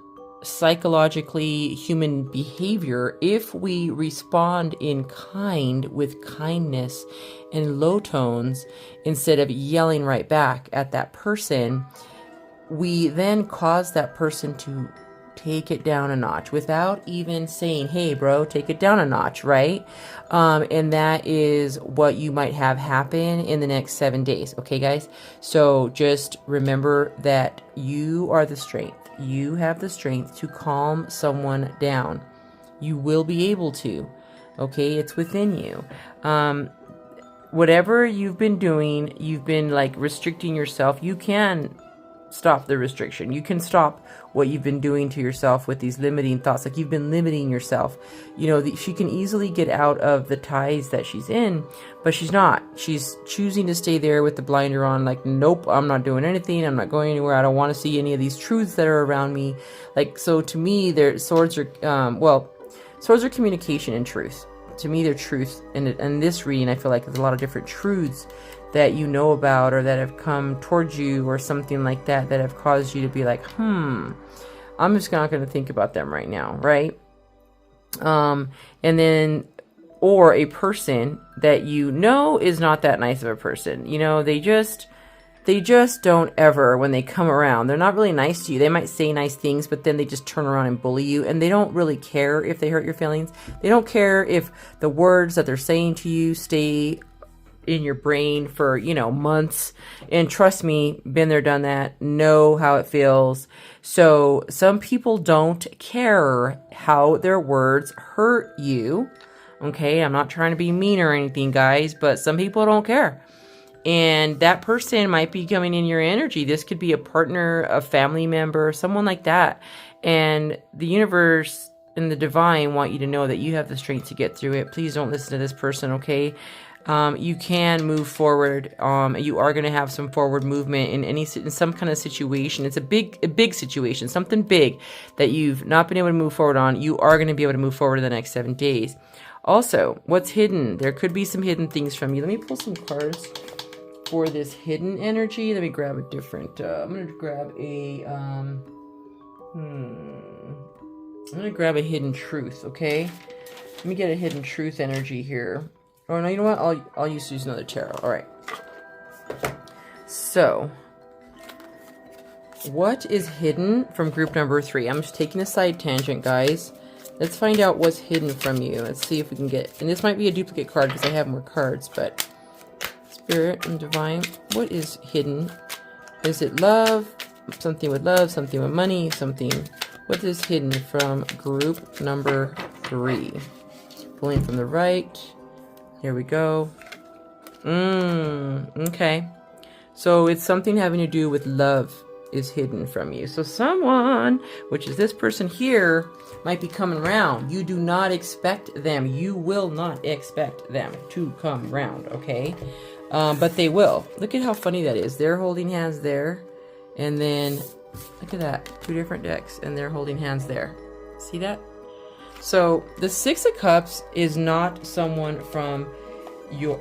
psychologically human behavior, if we respond in kind with kindness and low tones instead of yelling right back at that person, we then cause that person to take it down a notch without even saying, hey, bro, take it down a notch, right? And that is what you might have happen in the next 7 days. Okay, guys? So just remember that you are the strength. You have the strength to calm someone down. You will be able to. Okay? It's within you. Whatever you've been doing, you've been like restricting yourself, you can stop the restriction. You can stop what you've been doing to yourself with these limiting thoughts. Like you've been limiting yourself. You know, she can easily get out of the ties that she's in, but she's not. She's choosing to stay there with the blinder on, like, nope, I'm not doing anything. I'm not going anywhere. I don't want to see any of these truths that are around me. Like, so to me, swords are communication and truth. To me, they're truth. And this reading, I feel like there's a lot of different truths that you know about or that have come towards you or something like that have caused you to be like, I'm just not going to think about them right now, right? And then, or a person that you know is not that nice of a person. You know, they just don't ever, when they come around, they're not really nice to you. They might say nice things, but then they just turn around and bully you, and they don't really care if they hurt your feelings. They don't care if the words that they're saying to you stay in your brain for, you know, months. And trust me, been there, done that, know how it feels. So some people don't care how their words hurt you. Okay, I'm not trying to be mean or anything, guys, but some people don't care. And that person might be coming in your energy. This could be a partner, a family member, someone like that. And the universe and the divine want you to know that you have the strength to get through it. Please don't listen to this person, okay? You can move forward. You are going to have some forward movement in some kind of situation. It's a big situation, something big that you've not been able to move forward on. You are going to be able to move forward in the next 7 days. Also, what's hidden? There could be some hidden things from you. Let me pull some cards for this hidden energy. Let me grab a different, I'm going to grab a hidden truth, okay? Let me get a hidden truth energy here. Oh, no, you know what? I'll use another tarot. All right. So, what is hidden from group number 3? I'm just taking a side tangent, guys. Let's find out what's hidden from you. Let's see if we can get... And this might be a duplicate card because I have more cards, but... Spirit and Divine, what is hidden? Is it love? Something with love, something with money, something... What is hidden from group number 3? Pulling from the right... Here we go. Okay. So it's something having to do with love is hidden from you. So someone, which is this person here, might be coming around. You do not expect them. You will not expect them to come around, okay? But they will. Look at how funny that is. They're holding hands there. And then, look at that. 2 different decks. And they're holding hands there. See that? So the 6 of Cups is not someone from your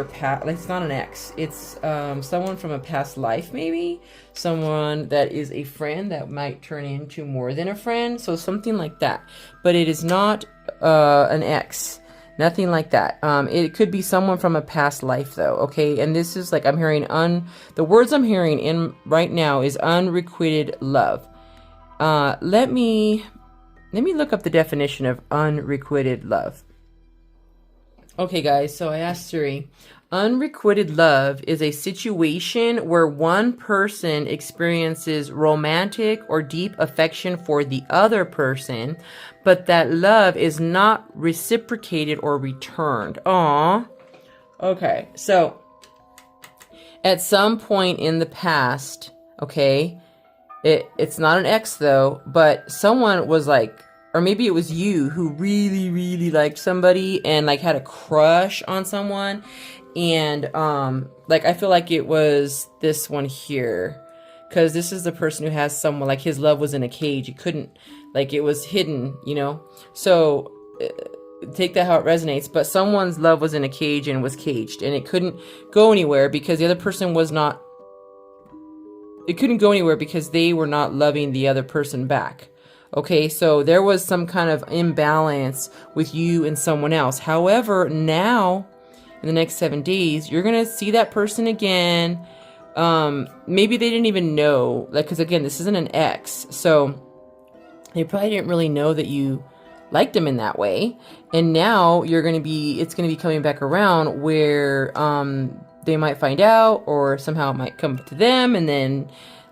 past. Like, it's not an ex. It's someone from a past life, maybe. Someone that is a friend that might turn into more than a friend. So something like that. But it is not an ex. Nothing like that. It could be someone from a past life, though. Okay, and this is like I'm hearing the words I'm hearing in right now is unrequited love. Let me look up the definition of unrequited love. Okay, guys, so I asked Siri. Unrequited love is a situation where one person experiences romantic or deep affection for the other person, but that love is not reciprocated or returned. Aww. Okay, so at some point in the past, okay, it's not an ex though, but someone was like, or maybe it was you who really, really liked somebody and like had a crush on someone. And like I feel like it was this one here, because this is the person who has someone like his love was in a cage. It couldn't, like, it was hidden, you know. So take that how it resonates. But someone's love was in a cage and was caged, and it couldn't go anywhere because the other person was not. It couldn't go anywhere because they were not loving the other person back. Okay, so there was some kind of imbalance with you and someone else. However, now, in the next 7 days, you're going to see that person again. Maybe they didn't even know, like, because again, this isn't an ex. So they probably didn't really know that you liked them in that way. And now it's going to be coming back around where they might find out, or somehow it might come to them, and then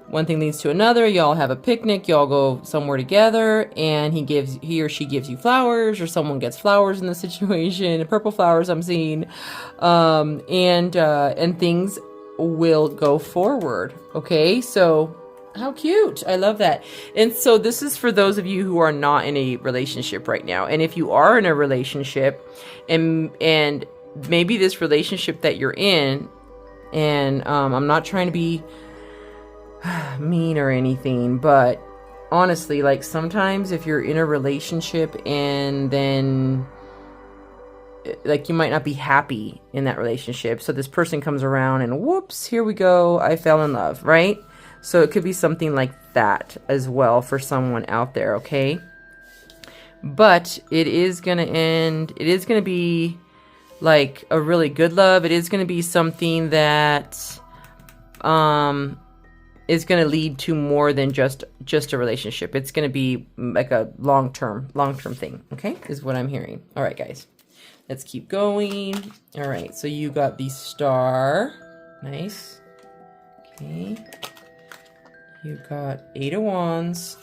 one thing leads to another. Y'all have a picnic, y'all go somewhere together, and he or she gives you flowers, or someone gets flowers in the situation, purple flowers I'm seeing, and things will go forward. Okay, so how cute. I love that. And so this is for those of you who are not in a relationship right now. And if you are in a relationship, and maybe this relationship that you're in, and I'm not trying to be mean or anything, but honestly, like, sometimes if you're in a relationship and then like you might not be happy in that relationship, so this person comes around and whoops, here we go, I fell in love, right? So it could be something like that as well for someone out there. Okay, but it is gonna end, it is gonna be like a really good love. It is gonna be something that is going to lead to more than just a relationship. It's going to be like a long-term thing. Okay, is what I'm hearing. All right, guys, let's keep going. All right, so you got the star. Nice. Okay. You got 8 of Wands.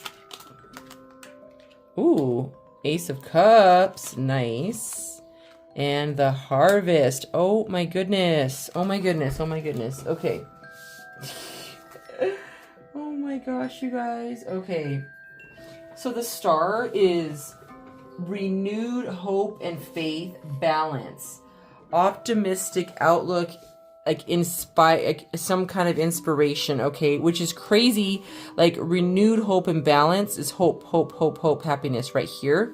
Ooh, Ace of Cups. Nice. And the Harvest. Oh my goodness. Oh my goodness. Oh my goodness. Okay. Oh my gosh, you guys. Okay. So the star is renewed hope and faith, balance, optimistic outlook, like some kind of inspiration, okay, which is crazy. Like, renewed hope and balance is hope, happiness right here.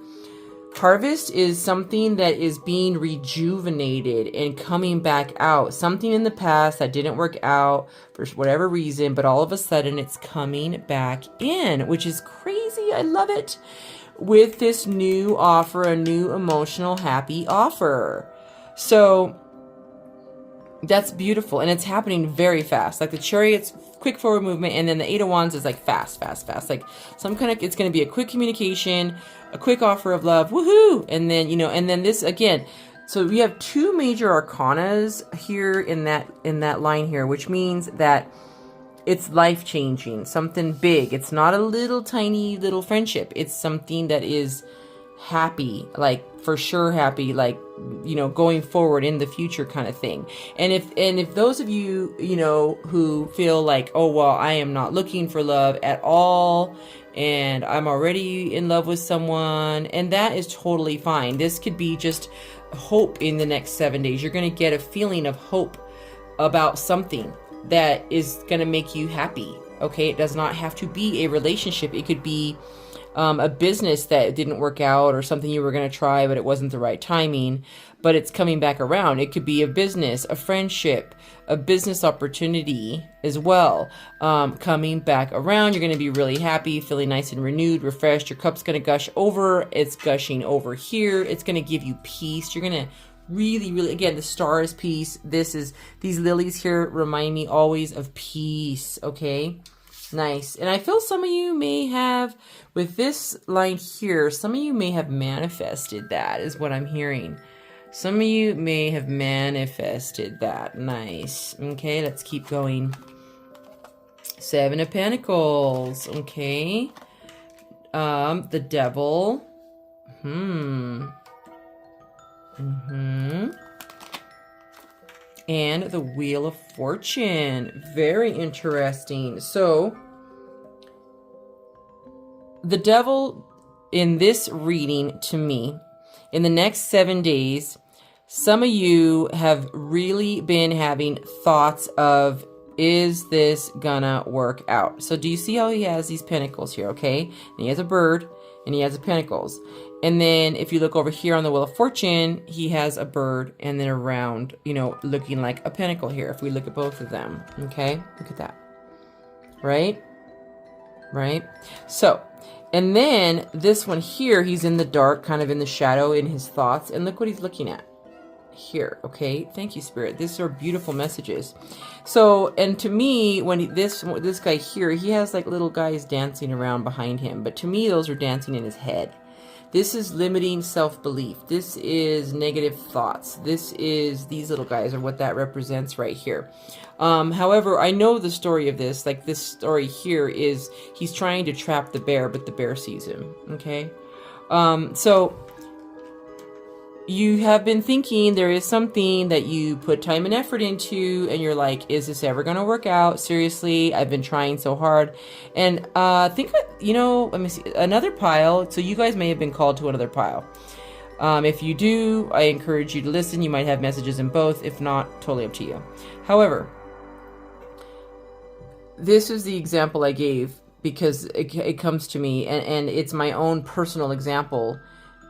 Harvest is something that is being rejuvenated and coming back out. Something in the past that didn't work out for whatever reason, but all of a sudden it's coming back in, which is crazy. I love it. With this new offer, a new emotional, happy offer. So that's beautiful, and it's happening very fast. Like the Chariot's quick forward movement, and then the 8 of Wands is like fast. Like some kind of, it's going to be a quick communication, a quick offer of love, woohoo! And then, you know, and then this again. So we have 2 major arcanas here in that line here, which means that it's life changing, something big. It's not a little tiny little friendship. It's something that is happy, like for sure happy, like, you know, going forward in the future kind of thing. And if those of you, you know, who feel like, oh, well, I am not looking for love at all, and I'm already in love with someone, and that is totally fine. This could be just hope in the next 7 days. You're going to get a feeling of hope about something that is going to make you happy. Okay, it does not have to be a relationship. It could be a business that didn't work out, or something you were going to try but it wasn't the right timing, but it's coming back around. It could be a business, a friendship, a business opportunity as well, coming back around. You're going to be really happy, feeling nice and renewed, refreshed. Your cup's going to gush over. It's gushing over here. It's going to give you peace. You're going to really, again, the star is peace. These lilies here remind me always of peace. Okay, nice. And I feel some of you may have, with this line here, some of you may have manifested that, is what I'm hearing. Some of you may have manifested that. Nice. Okay, let's keep going. 7 of Pentacles. Okay. The Devil. And the Wheel of Fortune. Very interesting. So, the Devil in this reading, to me, in the next 7 days, some of you have really been having thoughts of, is this gonna work out? So do you see how he has these pentacles here, okay? And he has a bird, and he has the pentacles. And then if you look over here on the Wheel of Fortune, he has a bird, and then around, you know, looking like a pentacle here. If we look at both of them, okay? Look at that. Right? Right? So, and then this one here, he's in the dark, kind of in the shadow in his thoughts. And look what he's looking at here. Okay. Thank you, Spirit. These are beautiful messages. So, and to me, when this guy here, he has like little guys dancing around behind him. But to me, those are dancing in his head. This is limiting self-belief. This is negative thoughts. These little guys are what that represents right here. However, I know the story of this. Like this story here is he's trying to trap the bear, but the bear sees him. Okay. So you have been thinking there is something that you put time and effort into, and you're like, is this ever going to work out? Seriously, I've been trying so hard. And think, you know, let me see, another pile. So you guys may have been called to another pile. If you do, I encourage you to listen. You might have messages in both. If not, totally up to you. However, this is the example I gave because it comes to me, and it's my own personal example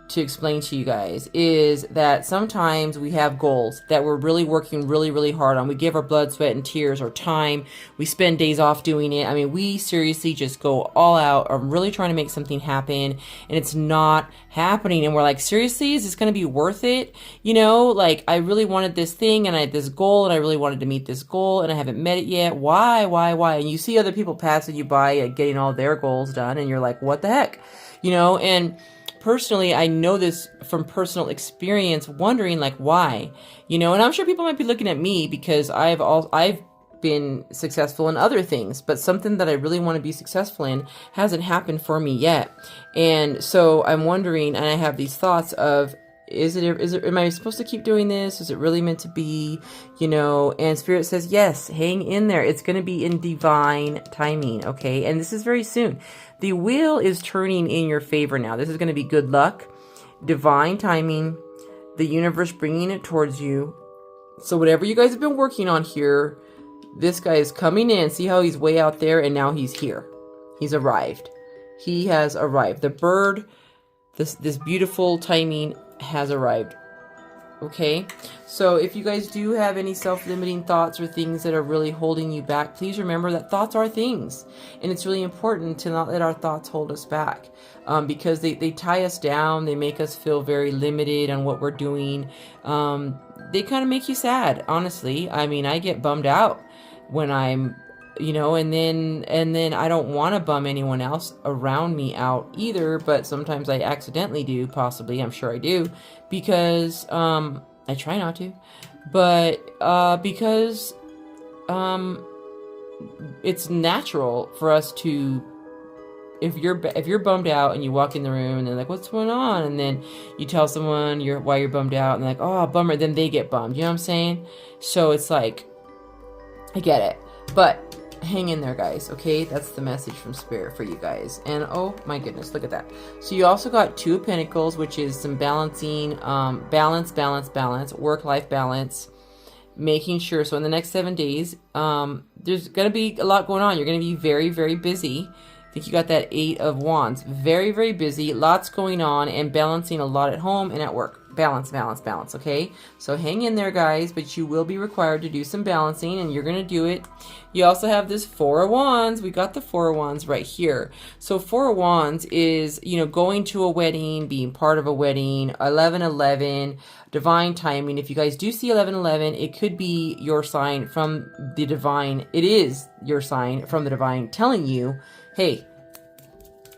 to explain to you guys, is that sometimes we have goals that we're really working really hard on. We give our blood, sweat, and tears, or time. We spend days off doing it. I mean, we seriously just go all out. I'm really trying to make something happen, and it's not happening. And we're like, seriously, is this going to be worth it? You know, like, I really wanted this thing, and I had this goal, and I really wanted to meet this goal, and I haven't met it yet. Why? And you see other people passing you by getting all their goals done, and you're like, what the heck? You know, and personally, I know this from personal experience, wondering like why, you know, and I'm sure people might be looking at me because I've been successful in other things, but something that I really want to be successful in hasn't happened for me yet. And so I'm wondering, and I have these thoughts of, am I supposed to keep doing this? Is it really meant to be, you know? And Spirit says, yes, hang in there. It's going to be in divine timing. Okay. And this is very soon. The wheel is turning in your favor now. This is going to be good luck, divine timing, the universe bringing it towards you. So whatever you guys have been working on here, this guy is coming in. See how he's way out there, and now he's here. He's arrived. He has arrived. The bird, this beautiful timing has arrived. Okay, so if you guys do have any self-limiting thoughts or things that are really holding you back, please remember that thoughts are things, and it's really important to not let our thoughts hold us back, because they tie us down. They make us feel very limited on what we're doing. They kind of make you sad, honestly. I mean, I get bummed out when I'm, you know, and then I don't want to bum anyone else around me out either, but sometimes I accidentally do, possibly, I'm sure I do, because I try not to, but because it's natural for us to if you're bummed out and you walk in the room and they're like, what's going on? And then you tell someone why you're bummed out and they're like, oh, bummer. Then they get bummed. You know what I'm saying? So it's like, I get it. But hang in there, guys. Okay, that's the message from Spirit for you guys. And oh my goodness, look at that. So you also got Two of Pentacles, which is some balancing, balance, work-life balance, making sure. So in the next 7 days, there's going to be a lot going on. You're going to be very, very busy. I think you got that Eight of Wands. Very, very busy. Lots going on and balancing a lot at home and at work. Balance, okay? So hang in there, guys, but you will be required to do some balancing, and you're going to do it. You also have this Four of Wands. We got the Four of Wands right here. So Four of Wands is, you know, going to a wedding, being part of a wedding, 11-11, divine timing. If you guys do see 11-11, it could be your sign from the divine. It is your sign from the divine telling you, hey,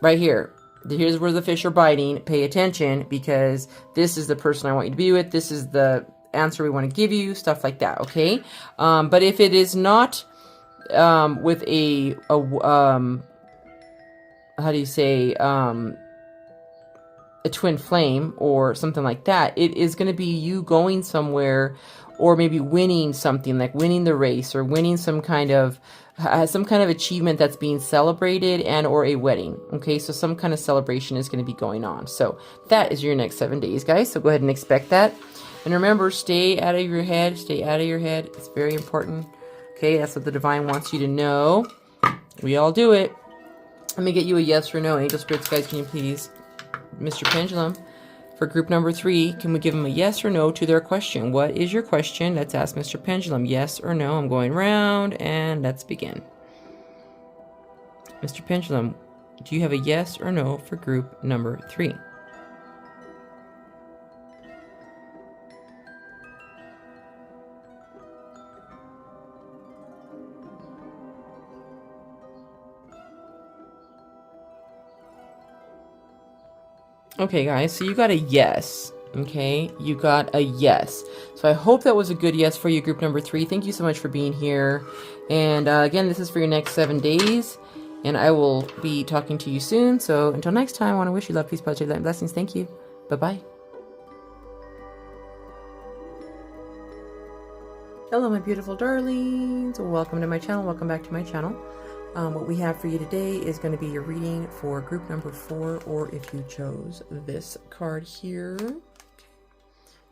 right here, here's where the fish are biting. Pay attention, because this is the person I want you to be with. This is the answer we want to give you, stuff like that, okay? But if it is not with a how do you say, a twin flame or something like that, it is going to be you going somewhere, or maybe winning something, like winning the race, or winning some kind of achievement that's being celebrated, and or a wedding. Okay, so some kind of celebration is going to be going on. So that is your next 7 days, guys. So go ahead and expect that. And remember, stay out of your head. Stay out of your head. It's very important. Okay, that's what the divine wants you to know. We all do it. Let me get you a yes or no. Angel spirits, guys, can you please, Mr. Pendulum, for group number 3, can we give them a yes or no to their question? What is your question? Let's ask Mr. Pendulum. Yes or no? I'm going round, and let's begin. Mr. Pendulum, do you have a yes or no for group number 3? Okay, guys, so you got a yes. Okay, you got a yes. So I hope that was a good yes for you, group number 3. Thank you so much for being here. And again, this is for your next 7 days. And I will be talking to you soon. So until next time, I want to wish you love, peace, positive light, and blessings. Thank you. Bye-bye. Hello, my beautiful darlings. Welcome to my channel. Welcome back to my channel. What we have for you today is going to be your reading for group number 4, or if you chose this card here. Okay.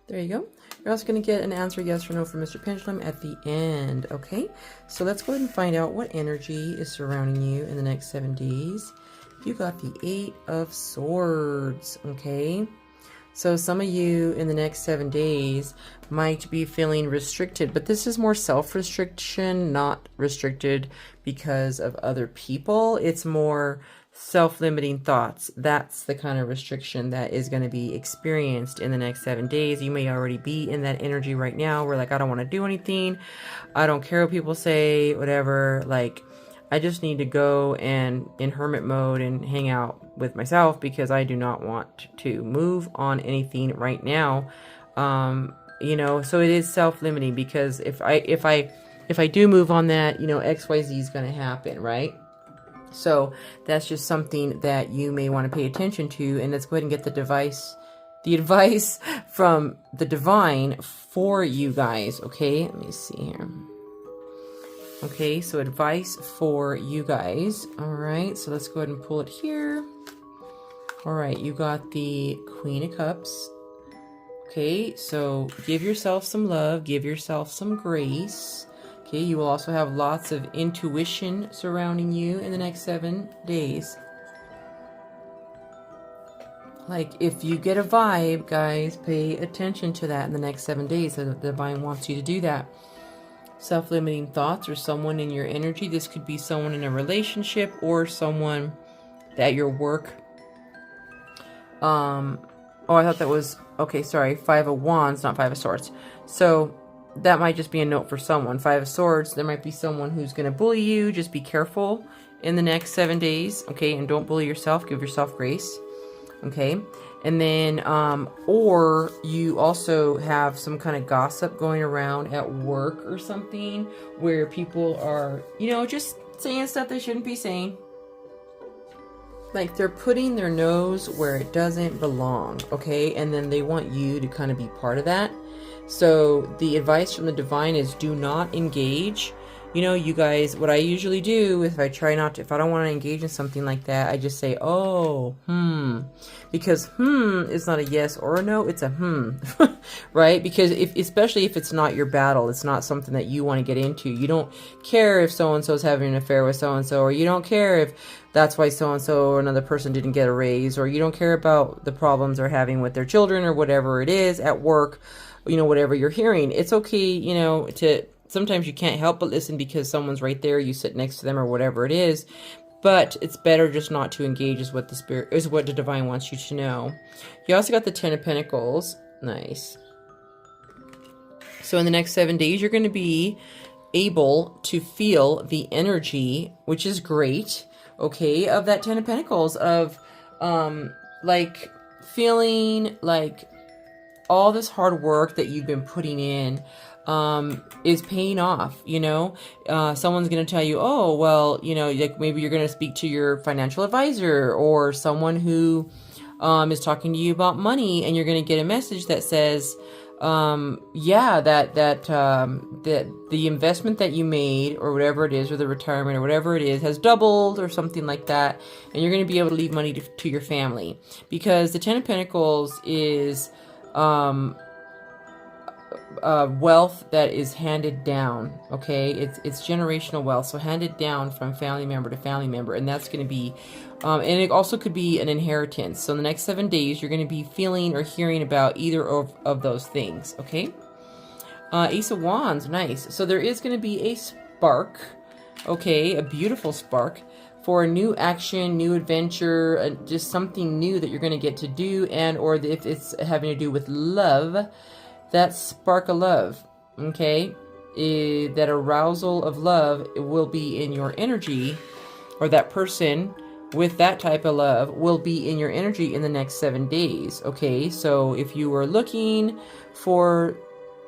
There you go. You're also going to get an answer yes or no from Mr. Pendulum at the end. Okay, so let's go ahead and find out what energy is surrounding you in the next 7 days. You got the 8 of Swords. Okay, so some of you in the next 7 days might be feeling restricted, but this is more self-restriction, not restricted because of other people. It's more self-limiting thoughts. That's the kind of restriction that is going to be experienced in the next 7 days. You may already be in that energy right now where, like, I don't want to do anything. I don't care what people say, whatever. Like, I just need to go and in hermit mode and hang out with myself because I do not want to move on anything right now. You know, so it is self-limiting, because if I do move on that, you know, XYZ is going to happen, right? So that's just something that you may want to pay attention to. And let's go ahead and get the advice from the divine for you guys. Okay, let me see here. Okay, so advice for you guys. All right, so let's go ahead and pull it here. All right, you got the Queen of Cups. Okay, so give yourself some love, give yourself some grace. Okay, you will also have lots of intuition surrounding you in the next 7 days. Like, if you get a vibe, guys, pay attention to that in the next 7 days. The divine wants you to do that. Self-limiting thoughts, or someone in your energy. This could be someone in a relationship or someone at your work. Oh, I thought that was, okay, sorry, 5 of Wands, not 5 of Swords. So that might just be a note for someone. 5 of Swords, there might be someone who's going to bully you. Just be careful in the next 7 days, okay? And don't bully yourself. Give yourself grace, okay? And then, or you also have some kind of gossip going around at work or something where people are, you know, just saying stuff they shouldn't be saying. like they're putting their nose where it doesn't belong, okay? And then they want you to kind of be part of that. So the advice from the divine is do not engage. You know, you guys, what I usually do if I don't want to engage in something like that, I just say, oh, because is not a yes or a no, it's a right? Because especially if it's not your battle, it's not something that you want to get into. You don't care if so-and-so is having an affair with so-and-so, or you don't care if that's why so-and-so or another person didn't get a raise, or you don't care about the problems they're having with their children or whatever it is at work, you know, whatever you're hearing. It's okay, you know, sometimes you can't help but listen because someone's right there, you sit next to them or whatever it is. But it's better just not to engage is what the divine wants you to know. You also got the 10 of Pentacles. Nice. So in the next 7 days, you're going to be able to feel the energy, which is great, okay, of that 10 of Pentacles, of like feeling like all this hard work that you've been putting in is paying off, you know. Someone's going to tell you, oh, well, you know, like maybe you're going to speak to your financial advisor or someone who is talking to you about money, and you're going to get a message that says, yeah, that the investment that you made or whatever it is, or the retirement or whatever it is, has doubled or something like that, and you're going to be able to leave money to your family, because the 10 of Pentacles is wealth that is handed down, okay? It's generational wealth, so handed down from family member to family member, and that's going to be and it also could be an inheritance. So in the next 7 days, you're going to be feeling or hearing about either of those things, okay? Ace of Wands, nice. So there is going to be a spark, okay, a beautiful spark for a new action, new adventure, just something new that you're going to get to do, and or if it's having to do with love, that spark of love, okay, that arousal of love will be in your energy, or that person with that type of love will be in your energy in the next 7 days, okay? So if you were looking for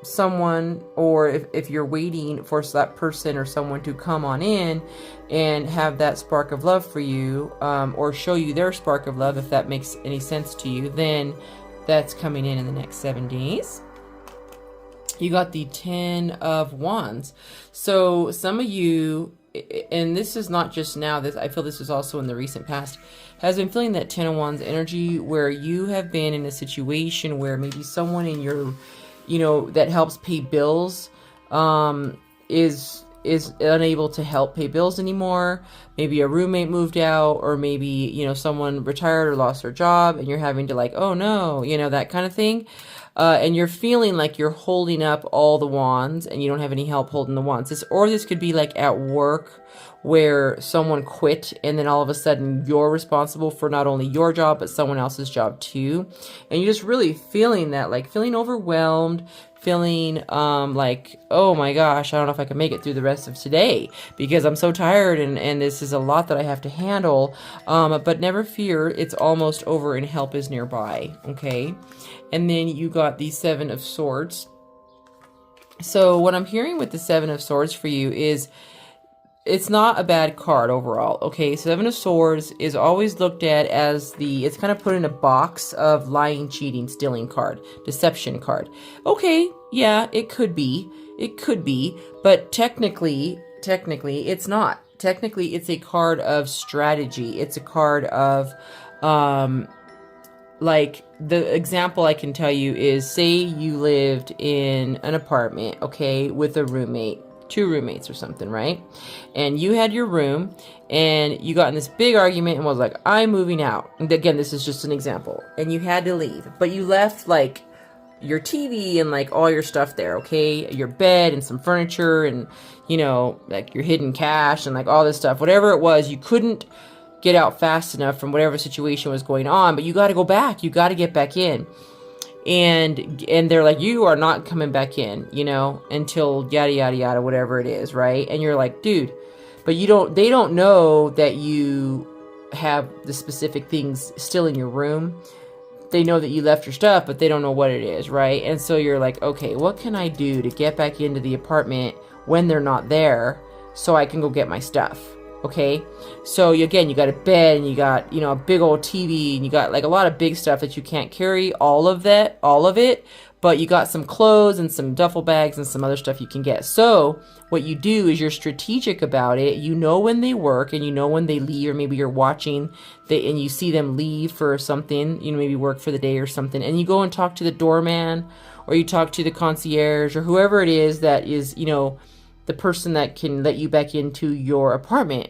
someone, or if you're waiting for that person or someone to come on in and have that spark of love for you, or show you their spark of love, if that makes any sense to you, then that's coming in the next 7 days. You got the 10 of Wands. So some of you, and this is not just now, I feel this is also in the recent past, has been feeling that 10 of Wands energy, where you have been in a situation where maybe someone in your, you know, that helps pay bills, is unable to help pay bills anymore. Maybe a roommate moved out, or maybe, you know, someone retired or lost their job, and you're having to, like, oh no, you know, that kind of thing. And you're feeling like you're holding up all the wands and you don't have any help holding the wands. This could be like at work, where someone quit and then all of a sudden you're responsible for not only your job but someone else's job too. And you're just really feeling that, like feeling overwhelmed, feeling like, oh my gosh, I don't know if I can make it through the rest of today because I'm so tired, and this is a lot that I have to handle. But never fear, it's almost over and help is nearby, okay? And then you got the 7 of Swords. So what I'm hearing with the 7 of Swords for you is, it's not a bad card overall, okay? 7 of Swords is always looked at as it's kind of put in a box of lying, cheating, stealing card, deception card. Okay, yeah, it could be, but technically, it's not. Technically, it's a card of strategy. It's a card of, like, the example I can tell you is, say you lived in an apartment, okay, with a roommate, 2 roommates or something, right? And you had your room and you got in this big argument and was like, I'm moving out. And again, this is just an example. And you had to leave, but you left like your TV and like all your stuff there, okay? Your bed and some furniture and, you know, like your hidden cash and like all this stuff, whatever it was. You couldn't get out fast enough from whatever situation was going on, but you got to go back. You got to get back in. And they're like, you are not coming back in, you know, until yada, yada, yada, whatever it is, right? And you're like, dude, but they don't know that you have the specific things still in your room. They know that you left your stuff, but they don't know what it is, right? And so you're like, okay, what can I do to get back into the apartment when they're not there so I can go get my stuff? Okay, so again, you got a bed, and you got, you know, a big old TV, and you got like a lot of big stuff that you can't carry all of it, but you got some clothes and some duffel bags and some other stuff you can get. So what you do is you're strategic about it. You know when they work, and you know when they leave, or maybe you're watching and you see them leave for something, you know, maybe work for the day or something, and you go and talk to the doorman, or you talk to the concierge, or whoever it is that is, you know, the person that can let you back into your apartment.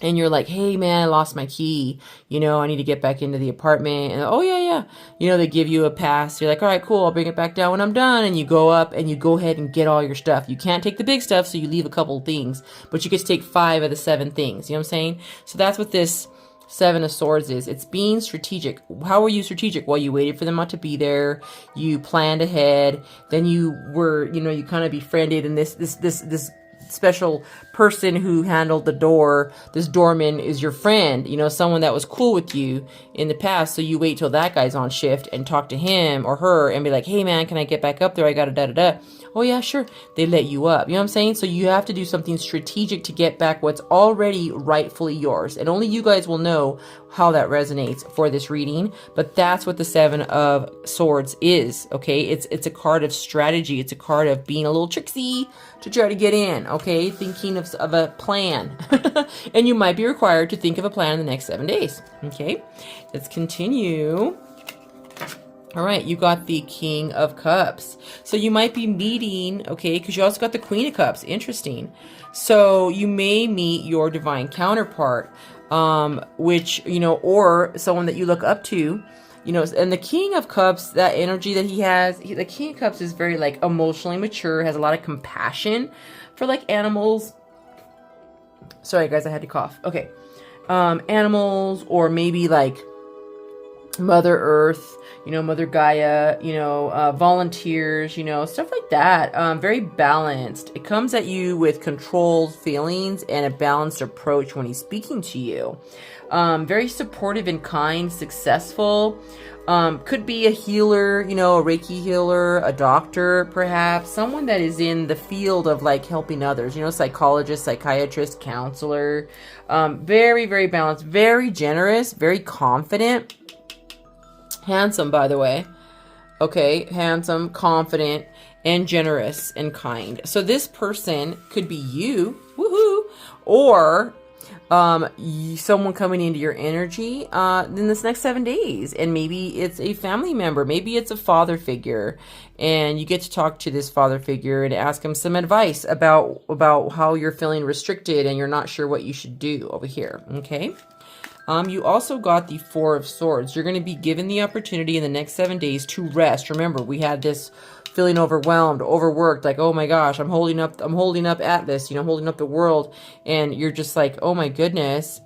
And you're like, hey man, I lost my key. You know, I need to get back into the apartment. And oh yeah. You know, they give you a pass. You're like, all right, cool. I'll bring it back down when I'm done. And you go up and you go ahead and get all your stuff. You can't take the big stuff, so you leave a couple of things, but you get to take 5 of the 7 things. You know what I'm saying? So that's what this 7 of Swords is. It's being strategic. How were you strategic? Well, you waited for them not to be there. You planned ahead. Then you were, you know, you kind of befriended, and this special person who handled the door, this doorman, is your friend, you know, someone that was cool with you in the past. So you wait till that guy's on shift and talk to him or her and be like, hey man, can I get back up there? I got a da-da-da. Oh yeah, sure. They let you up. You know what I'm saying? So you have to do something strategic to get back what's already rightfully yours. And only you guys will know how that resonates for this reading. But that's what the 7 of Swords is. Okay. It's a card of strategy. It's a card of being a little tricksy to try to get in. Okay. Thinking of a plan. And you might be required to think of a plan in the next 7 days. Okay. Let's continue. All right, you got the King of Cups. So you might be meeting, okay, because you also got the Queen of Cups. Interesting. So you may meet your divine counterpart, which, you know, or someone that you look up to, you know. And the King of Cups, that energy that he has, the King of Cups is very, like, emotionally mature, has a lot of compassion for, like, animals. Sorry, guys, I had to cough. Okay. Animals, or maybe, like, Mother Earth, you know, Mother Gaia, you know, volunteers, you know, stuff like that. Very balanced. It comes at you with controlled feelings and a balanced approach when he's speaking to you. Very supportive and kind, successful. Could be a healer, you know, a Reiki healer, a doctor, perhaps, someone that is in the field of, like, helping others, you know, psychologist, psychiatrist, counselor. Very, very balanced, very generous, very confident. Handsome, by the way. Okay, handsome, confident, and generous and kind. So this person could be you, woohoo, or someone coming into your energy in this next 7 days. And maybe it's a family member, maybe it's a father figure, and you get to talk to this father figure and ask him some advice about how you're feeling restricted and you're not sure what you should do over here. Okay. You also got the 4 of Swords. You're going to be given the opportunity in the next 7 days to rest. Remember, we had this feeling overwhelmed, overworked, like, oh my gosh, I'm holding up Atlas, you know, holding up the world, and you're just like, oh my goodness.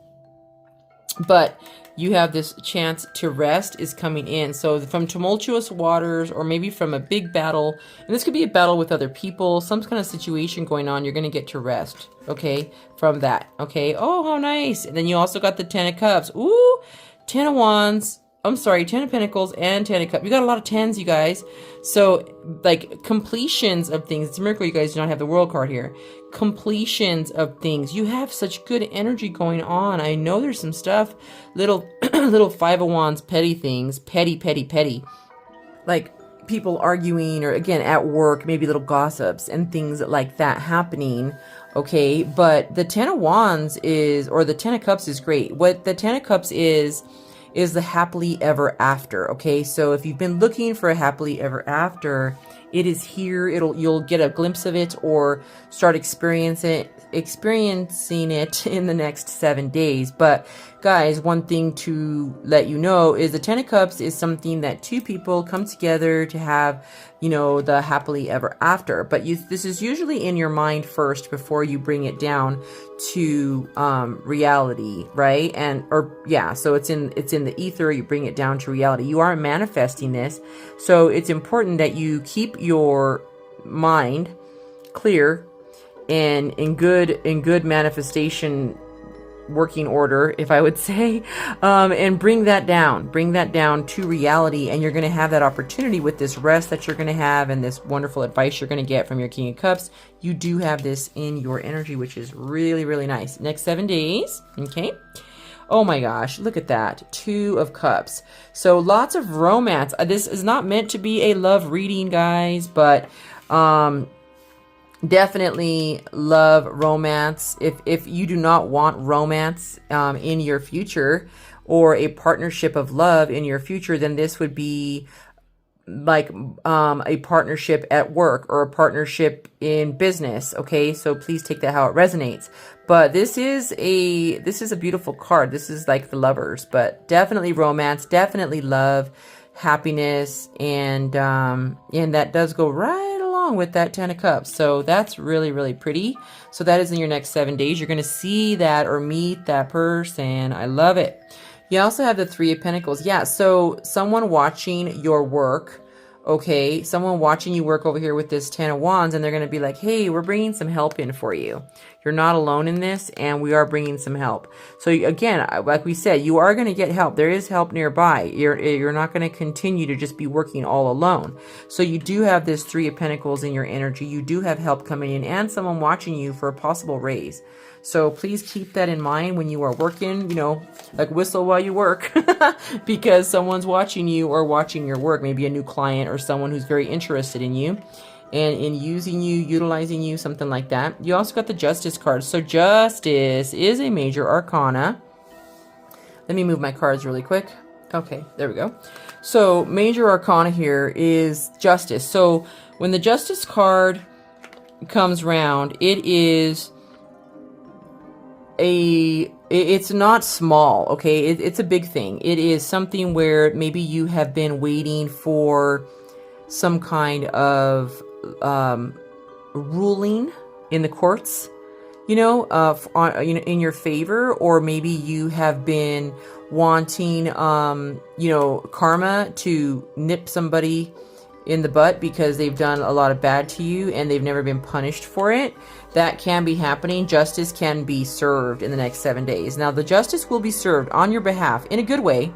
But you have this chance to rest is coming in. So from tumultuous waters, or maybe from a big battle, and this could be a battle with other people, some kind of situation going on, you're going to get to rest, okay, from that, okay? Oh, how nice. And then you also got the 10 of Cups. Ooh, 10 of Wands. I'm sorry, 10 of Pentacles and 10 of Cups. You got a lot of 10s, you guys. So, like, completions of things. It's a miracle you guys do not have the World card here. Completions of things. You have such good energy going on. I know there's some stuff, little 5 of Wands, petty things, petty. Like, people arguing, or, again, at work, maybe little gossips and things like that happening. Okay, but the 10 of Wands is, or the 10 of Cups is great. What the 10 of Cups is the happily ever after. Okay, so if you've been looking for a happily ever after, it is here. You'll get a glimpse of it, or start experiencing it in the next 7 days. But guys, one thing to let you know is the 10 of Cups is something that 2 people come together to have, you know, the happily ever after. But this is usually in your mind first before you bring it down to reality, right? So it's in the ether. You bring it down to reality. You are manifesting this, so it's important that you keep your mind clear and in good manifestation working order, if I would say, and bring that down to reality. And you're going to have that opportunity with this rest that you're going to have and this wonderful advice you're going to get from your King of Cups. You do have this in your energy, which is really, really nice. Next 7 days. Okay. Oh my gosh, look at that. 2 of Cups. So lots of romance. This is not meant to be a love reading, guys, but definitely love romance. If you do not want romance in your future, or a partnership of love in your future, then this would be like a partnership at work or a partnership in business. Okay, so please take that how it resonates. But this is a beautiful card. This is like the Lovers, but definitely romance, definitely love, happiness, and that does go right along with that 10 of Cups. So that's really, really pretty. So that is in your next 7 days. You're going to see that or meet that person. I love it. You also have the 3 of Pentacles. Yeah, so someone watching your work, okay, someone watching you work over here with this 10 of Wands, and they're going to be like, hey, we're bringing some help in for you. You're not alone in this, and we are bringing some help. So again, like we said, you are going to get help. There is help nearby. You're not going to continue to just be working all alone. So you do have this 3 of Pentacles in your energy. You do have help coming in and someone watching you for a possible raise. So please keep that in mind when you are working, you know, like whistle while you work, because someone's watching you or watching your work, maybe a new client or someone who's very interested in you and in using you, utilizing you, something like that. You also got the Justice card. So Justice is a major arcana. Let me move my cards really quick. Okay, there we go. So major arcana here is Justice. So when the Justice card comes round, it is it's not small, okay? It's a big thing. It is something where maybe you have been waiting for some kind of ruling in the courts, you know, in your favor, or maybe you have been wanting, you know, karma to nip somebody in the butt because they've done a lot of bad to you and they've never been punished for it. That can be happening. Justice can be served in the next 7 days. Now, the justice will be served on your behalf in a good way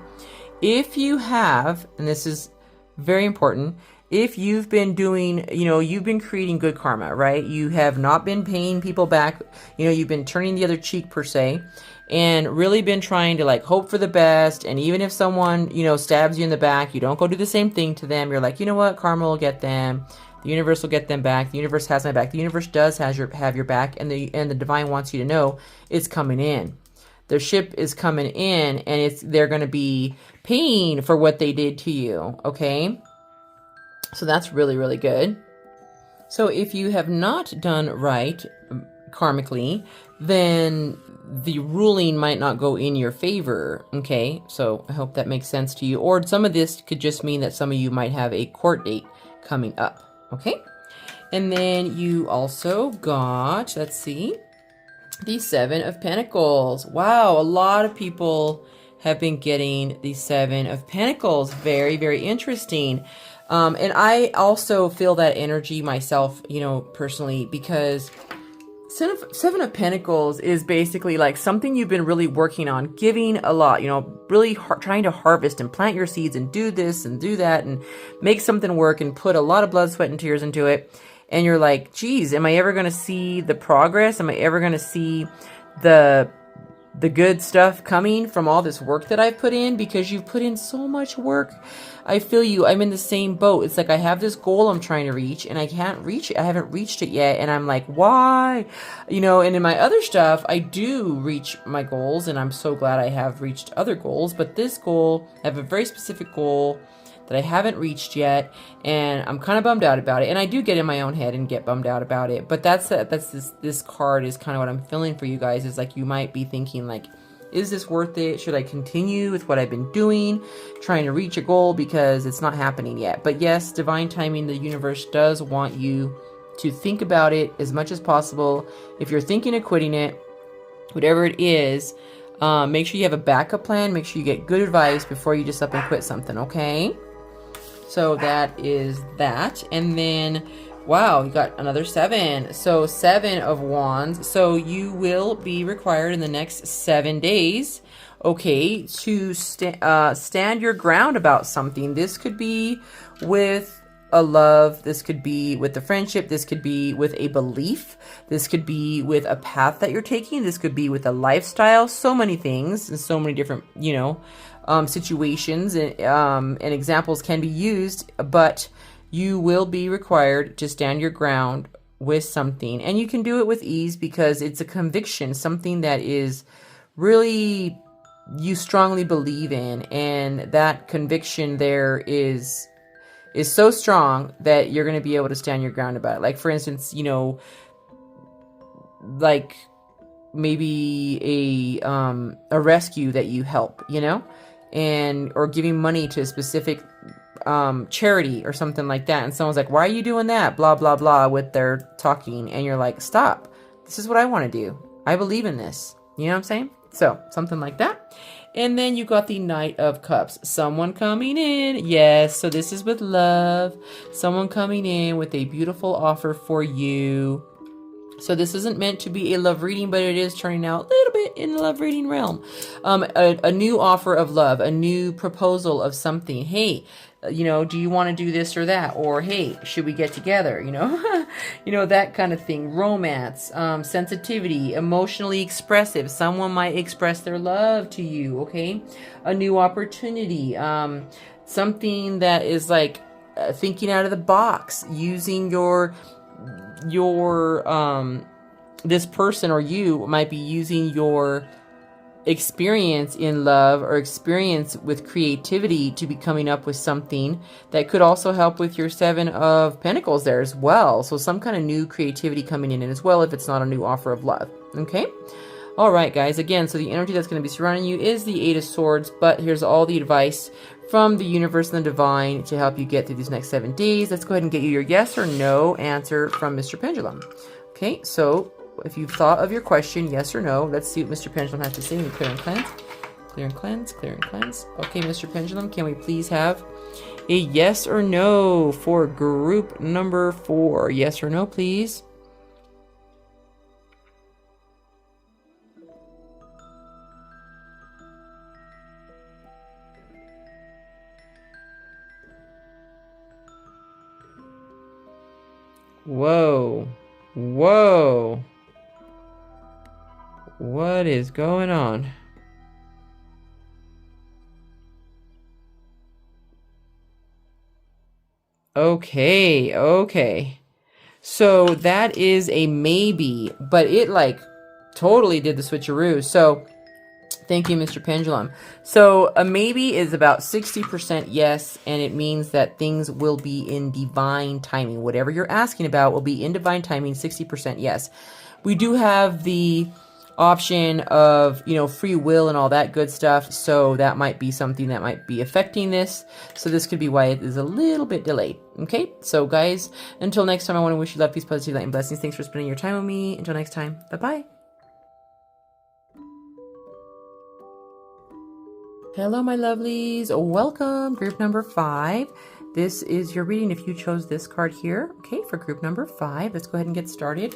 if you have, and this is very important, if you've been doing, you know, you've been creating good karma, right? You have not been paying people back. You know, you've been turning the other cheek per se, and really been trying to like hope for the best. And even if someone, you know, stabs you in the back, you don't go do the same thing to them. You're like, you know what? Karma will get them. The universe will get them back. The universe has my back. The universe does have your back, and the divine wants you to know it's coming in. Their ship is coming in, and they're going to be paying for what they did to you. Okay, so that's really, really good. So if you have not done right karmically, then the ruling might not go in your favor. Okay, so I hope that makes sense to you. Or some of this could just mean that some of you might have a court date coming up. Okay, and then you also got, let's see, the 7 of Pentacles. Wow, a lot of people have been getting the 7 of Pentacles. Very, very interesting. And I also feel that energy myself, you know, personally, because 7 of Pentacles is basically like something you've been really working on, giving a lot, you know, really trying to harvest and plant your seeds and do this and do that and make something work and put a lot of blood, sweat, and tears into it. And you're like, geez, am I ever going to see the progress? Am I ever going to see the good stuff coming from all this work that I've put in? Because you've put in so much work. I feel you. I'm in the same boat. It's like I have this goal I'm trying to reach and I can't reach it. I haven't reached it yet. And I'm like, why? You know, and in my other stuff, I do reach my goals, and I'm so glad I have reached other goals. But this goal, I have a very specific goal that I haven't reached yet, and I'm kind of bummed out about it. And I do get in my own head and get bummed out about it. But this card is kind of what I'm feeling for you guys. Is like you might be thinking like, is this worth it? Should I continue with what I've been doing, trying to reach a goal, because it's not happening yet? But yes, divine timing, the universe does want you to think about it as much as possible. If you're thinking of quitting it, whatever it is, make sure you have a backup plan. Make sure you get good advice before you just up and quit something, okay? So that is that. And then Wow, you got another 7. So 7 of wands. So you will be required in the next 7 days, okay, to stand your ground about something. This could be with a love. This could be with a friendship. This could be with a belief. This could be with a path that you're taking. This could be with a lifestyle. So many things and so many different, situations and examples can be used, but you will be required to stand your ground with something. And you can do it with ease because it's a conviction, something that is really you strongly believe in. And that conviction there is so strong that you're going to be able to stand your ground about it. Like, for instance, like maybe a rescue that you help, and or giving money to a specific charity or something like that, and someone's like, why are you doing that, blah blah blah, with their talking, and you're like, stop, this is what I want to do, I believe in this, you know what I'm saying? So something like that. And then you got the Knight of Cups, someone coming in. Yes, so this is with love, someone coming in with a beautiful offer for you. So this isn't meant to be a love reading, but it is turning out a little bit in the love reading realm. A new offer of love, a new proposal of something. Hey, do you want to do this or that? Or, hey, should we get together? That kind of thing. Romance, sensitivity, emotionally expressive. Someone might express their love to you, okay? A new opportunity, something that is like thinking out of the box, using your this person or you might be using your experience in love or experience with creativity to be coming up with something that could also help with your 7 of Pentacles there as well. So some kind of new creativity coming in as well, if it's not a new offer of love. Okay. All right, guys. Again, so the energy that's going to be surrounding you is the 8 of Swords, but here's all the advice from the universe and the divine to help you get through these next 7 days. Let's go ahead and get you your yes or no answer from Mr. Pendulum. Okay, so if you've thought of your question, yes or no, let's see what Mr. Pendulum has to say. Clear and cleanse. Clear and cleanse. Clear and cleanse. Okay, Mr. Pendulum, can we please have a yes or no for group number 4? Yes or no, please. Whoa. Whoa. What is going on? Okay. So that is a maybe, but it like totally did the switcheroo. So thank you, Mr. Pendulum. So a maybe is about 60% yes, and it means that things will be in divine timing. Whatever you're asking about will be in divine timing, 60% yes. We do have the option of, free will and all that good stuff. So that might be something that might be affecting this. So this could be why it is a little bit delayed. Okay. So guys, until next time, I want to wish you love, peace, positivity, light, and blessings. Thanks for spending your time with me. Until next time. Bye-bye. Hello, my lovelies. Welcome, group number 5. This is your reading if you chose this card here. Okay, for group number 5, let's go ahead and get started.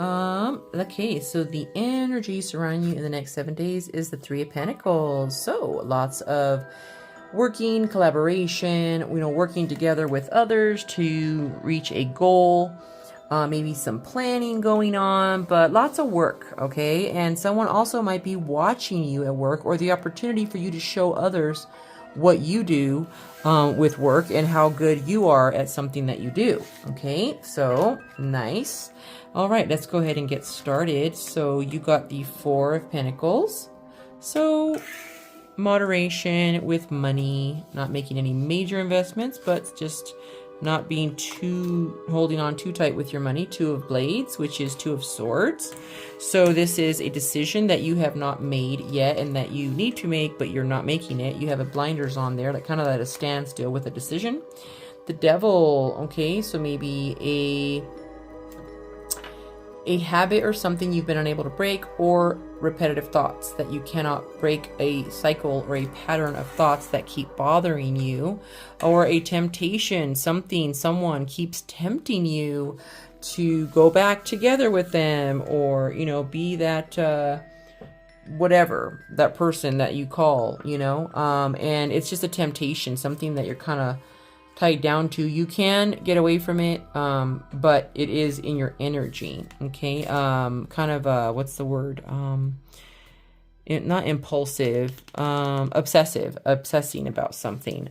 Okay, so the energy surrounding you in the next 7 days is the 3 of Pentacles. So lots of working, collaboration, working together with others to reach a goal. Maybe some planning going on, but lots of work, okay? And someone also might be watching you at work, or the opportunity for you to show others what you do with work and how good you are at something that you do, okay? So, nice. All right, let's go ahead and get started. So, you got the 4 of Pentacles. So, moderation with money, not making any major investments, but just not being holding on too tight with your money. 2 of Blades, which is 2 of Swords. So this is a decision that you have not made yet and that you need to make, but you're not making it. You have a blinders on there, like kind of at a standstill with a decision. The Devil, okay, so maybe a habit or something you've been unable to break, or repetitive thoughts that you cannot break, a cycle or a pattern of thoughts that keep bothering you, or a temptation, someone keeps tempting you to go back together with them, or, you know, be that whatever, that person that you call, you know, and it's just a temptation, something that you're kind of tied down to. You can get away from it, but it is in your energy, okay? Kind of, what's the word? Not impulsive, obsessing about something,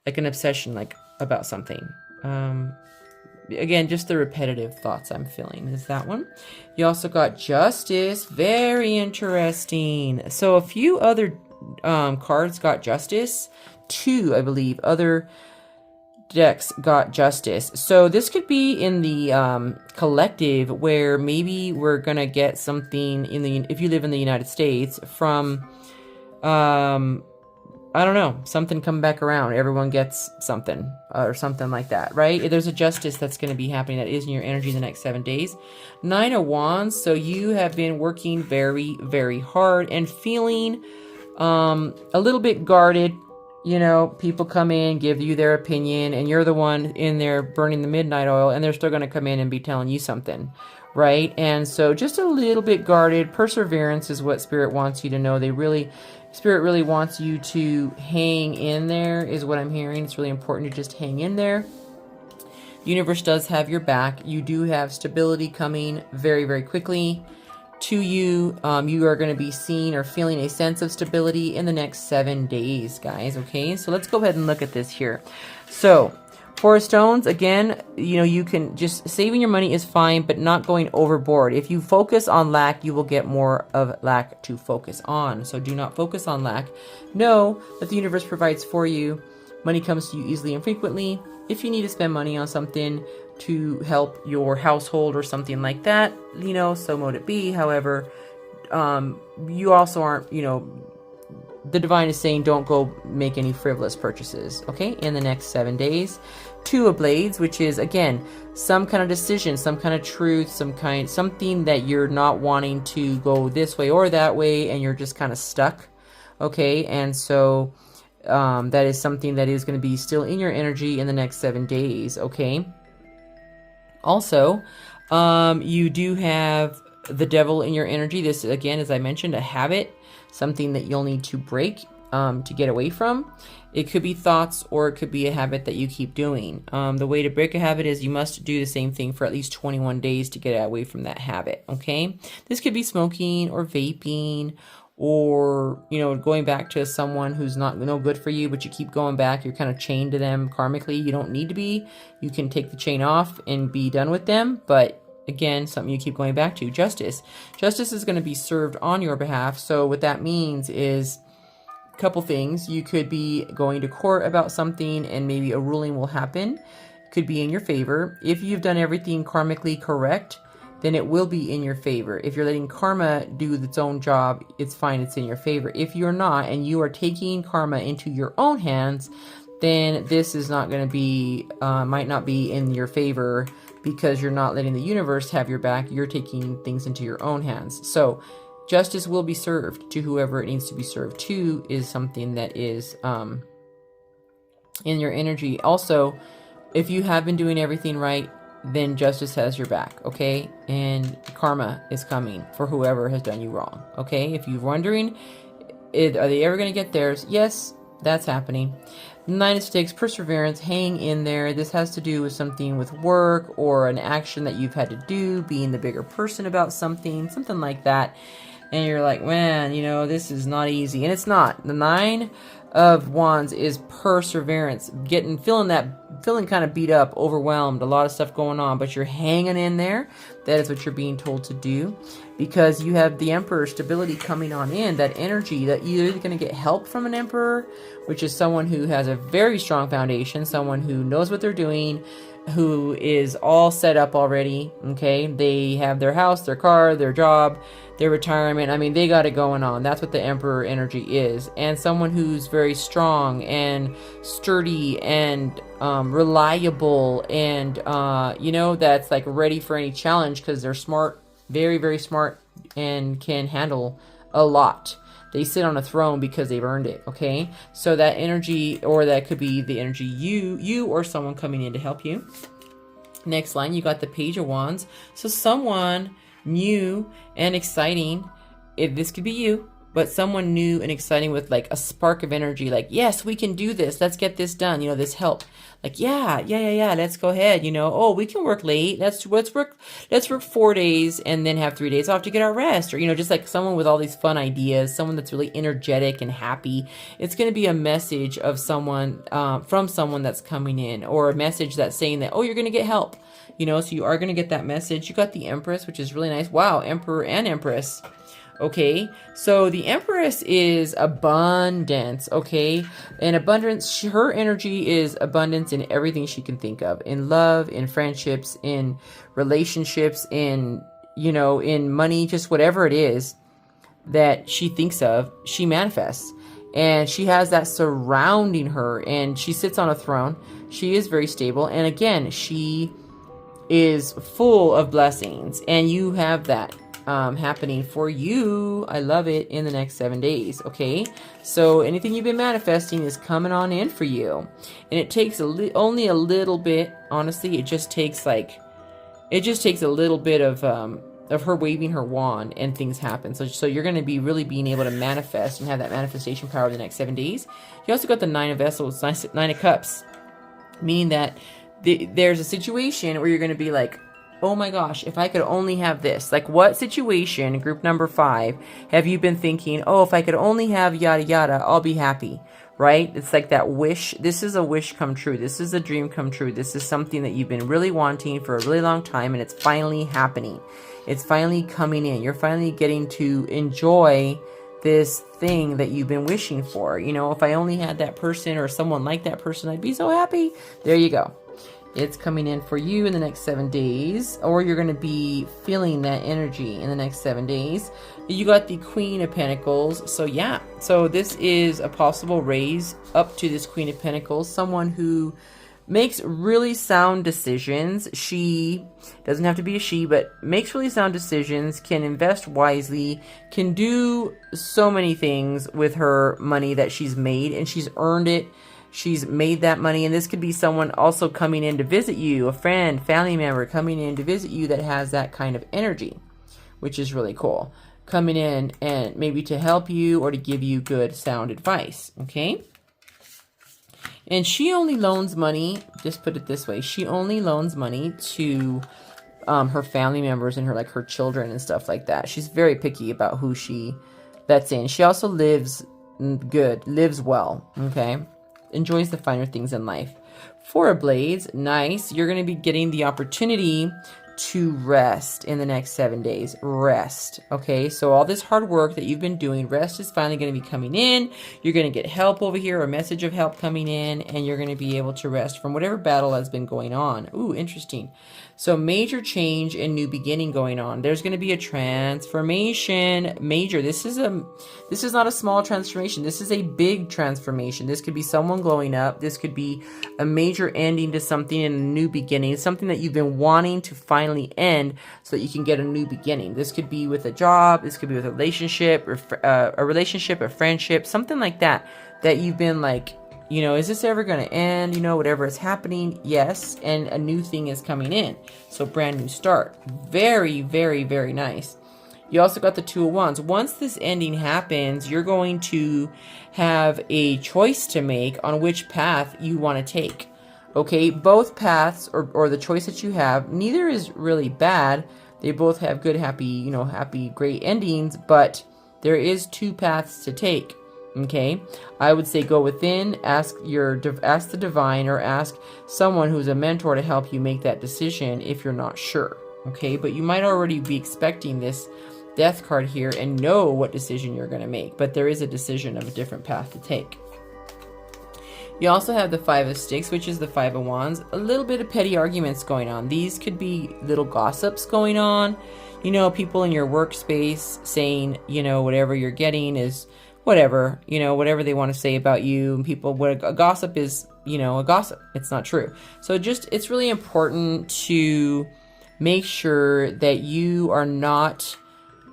like an obsession, like about something. Again, just the repetitive thoughts I'm feeling is that one. You also got Justice, very interesting. So a few other cards got Justice. 2, I believe, other decks got Justice. So this could be in the collective, where maybe we're gonna get something in the, if you live in the United States, from I don't know, something come back around, everyone gets something, or something like that, right? There's a justice that's going to be happening that is in your energy in the next 7 days. 9 of Wands, so you have been working very, very hard and feeling a little bit guarded. You know, people come in, give you their opinion, and you're the one in there burning the midnight oil, and they're still going to come in and be telling you something, right? And so just a little bit guarded. Perseverance is what Spirit wants you to know. Spirit really wants you to hang in there, is what I'm hearing. It's really important to just hang in there. The universe does have your back. You do have stability coming very, very quickly to you. You are going to be seeing or feeling a sense of stability in the next 7 days, guys. Okay, so let's go ahead and look at this here. So, 4 of Stones, again, you know, you can just, saving your money is fine, but not going overboard. If you focus on lack, you will get more of lack to focus on. So do not focus on lack. Know that the universe provides for you. Money comes to you easily and frequently. If you need to spend money on something to help your household or something like that, you know, so mote it be. However, you also aren't, you know, the divine is saying don't go make any frivolous purchases, okay, in the next 7 days. 2 of Blades, which is, again, some kind of decision, some kind of truth, something that you're not wanting to go this way or that way, and you're just kind of stuck, okay? And so that is something that is going to be still in your energy in the next 7 days, okay? Also, you do have the Devil in your energy. This, again, as I mentioned, a habit, something that you'll need to break to get away from. It could be thoughts, or it could be a habit that you keep doing. The way to break a habit is you must do the same thing for at least 21 days to get away from that habit, okay? This could be smoking or vaping, or, you know, going back to someone who's no good for you, but you keep going back. You're kind of chained to them karmically. You don't need to be. You can take the chain off and be done with them, but again, something you keep going back to. Justice. Justice is going to be served on your behalf. So what that means is a couple things. You could be going to court about something, and maybe a ruling will happen. Could be in your favor. If you've done everything karmically correct, then it will be in your favor. If you're letting karma do its own job, it's fine, it's in your favor. If you're not, and you are taking karma into your own hands, then this is not going to be, might not be in your favor, because you're not letting the universe have your back. You're taking things into your own hands. So justice will be served to whoever it needs to be served to, is something that is in your energy. Also, if you have been doing everything right, then justice has your back, okay? And karma is coming for whoever has done you wrong, okay? If you're wondering, are they ever going to get theirs? Yes, that's happening. 9 of Sticks, perseverance, hang in there. This has to do with something with work, or an action that you've had to do, being the bigger person about something like that. And you're like, man, you know, this is not easy. And it's not. The 9 of Wands is perseverance, feeling kind of beat up, overwhelmed, a lot of stuff going on, but you're hanging in there. That is what you're being told to do. because you have the Emperor stability coming on in, that energy that you're either going to get help from an Emperor, which is someone who has a very strong foundation, someone who knows what they're doing, who is all set up already, okay? They have their house, their car, their job, their retirement. I mean, they got it going on. That's what the Emperor energy is. And someone who's very strong and sturdy and reliable and, you know, that's like ready for any challenge because they're smart, very, very smart, and can handle a lot. They sit on a throne because they've earned it, okay? So that energy, or that could be the energy you or someone coming in to help you. Next line, you got the Page of Wands. So someone new and exciting, this could be you, but someone new and exciting with like a spark of energy, like, yes, we can do this. Let's get this done. You know, this help. Like, yeah. Let's go ahead. You know, oh, we can work late. Let's work 4 days and then have 3 days off to get our rest. Or, you know, just like someone with all these fun ideas, someone that's really energetic and happy. It's going to be a message of someone, from someone that's coming in, or a message that's saying that, oh, you're going to get help. You know, so you are going to get that message. You got the Empress, which is really nice. Wow, Emperor and Empress. Okay, so the Empress is abundance, okay? And abundance, her energy is abundance in everything she can think of. In love, in friendships, in relationships, in, you know, in money, just whatever it is that she thinks of, she manifests. And she has that surrounding her, and she sits on a throne. She is very stable. And again, she is full of blessings. And you have that happening for you. I love it, in the next 7 days. Okay, so anything you've been manifesting is coming on in for you, and it takes only a little bit. Honestly, it just takes a little bit of her waving her wand, and things happen. So you're going to be really being able to manifest and have that manifestation power in the next 7 days. You also got the Nine of Vessels, Nine of Cups, meaning that there's a situation where you're going to be like, oh my gosh, if I could only have this. Like, what situation, group number 5, have you been thinking, oh, if I could only have yada yada, I'll be happy, right? It's like that wish. This is a wish come true. This is a dream come true. This is something that you've been really wanting for a really long time, and it's finally happening. It's finally coming in. You're finally getting to enjoy this thing that you've been wishing for. You know, if I only had that person or someone like that person, I'd be so happy. There you go. It's coming in for you in the next 7 days, or you're going to be feeling that energy in the next 7 days. You got the Queen of Pentacles. So yeah, so this is a possible raise up to this Queen of Pentacles, someone who makes really sound decisions. She doesn't have to be a she, but makes really sound decisions, can invest wisely, can do so many things with her money that she's made, and she's earned it. She's made that money, and this could be someone also coming in to visit you, a friend, family member coming in to visit you that has that kind of energy, which is really cool. Coming in and maybe to help you or to give you good, sound advice, okay? And she only loans money, just put it this way, she only loans money to her family members and her children and stuff like that. She's very picky about who she lets in. She also lives good, lives well, okay? Enjoys the finer things in life. Four of Blades, nice. You're going to be getting the opportunity to rest in the next 7 days. Rest. Okay, so all this hard work that you've been doing, rest is finally going to be coming in. You're going to get help over here, a message of help coming in, and you're going to be able to rest from whatever battle has been going on. Ooh, interesting. So major change and new beginning going on. There's going to be a transformation. Major. This is not a small transformation. This is a big transformation. This could be someone glowing up. This could be a major ending to something and a new beginning. Something that you've been wanting to finally end so that you can get a new beginning. This could be with a job. This could be with a relationship, or a friendship, something like that. That you've been like, you know, is this ever going to end? You know, whatever is happening. Yes. And a new thing is coming in. So brand new start. Very, very, very nice. You also got the Two of Wands. Once this ending happens, you're going to have a choice to make on which path you want to take. Okay. Both paths or the choice that you have, neither is really bad. They both have good, happy, great endings, but there is 2 paths to take. Okay, I would say go within, ask the divine, or ask someone who's a mentor to help you make that decision if you're not sure. Okay, but you might already be expecting this Death card here and know what decision you're going to make. But there is a decision of a different path to take. You also have the Five of Sticks, which is the Five of Wands. A little bit of petty arguments going on. These could be little gossips going on. You know, people in your workspace saying, you know, whatever you're getting is whatever, you know, whatever they want to say about you. And people, what a gossip is, you know, a gossip. It's not true. So just, it's really important to make sure that you are not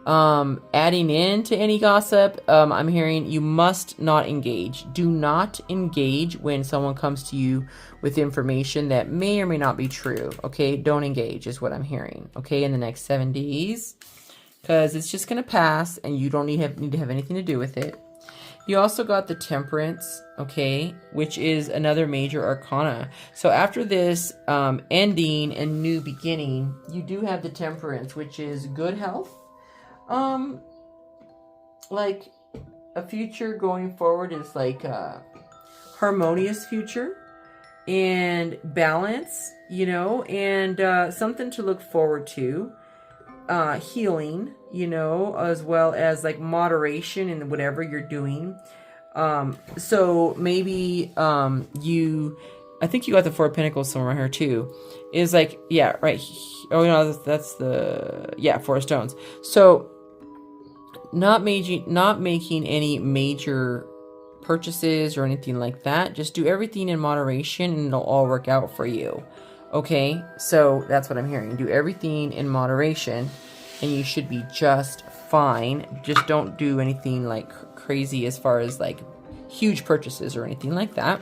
adding in to any gossip. I'm hearing you must not engage. Do not engage when someone comes to you with information that may or may not be true. Okay, don't engage is what I'm hearing. Okay, in the next 7 days, because it's just going to pass and you don't need to have anything to do with it. You also got the Temperance, okay, which is another major arcana. So after this ending and new beginning, you do have the Temperance, which is good health. Like a future going forward is like a harmonious future and balance, you know, and something to look forward to. Healing, you know, as well as like moderation in whatever you're doing. So maybe I think you got the Four of Pentacles somewhere here too. Is like, yeah, right. Oh no, that's the, yeah, Four of Stones. So not making any major purchases or anything like that. Just do everything in moderation and it'll all work out for you. Okay, so that's what I'm hearing. Do everything in moderation and you should be just fine. Just don't do anything like crazy as far as like huge purchases or anything like that.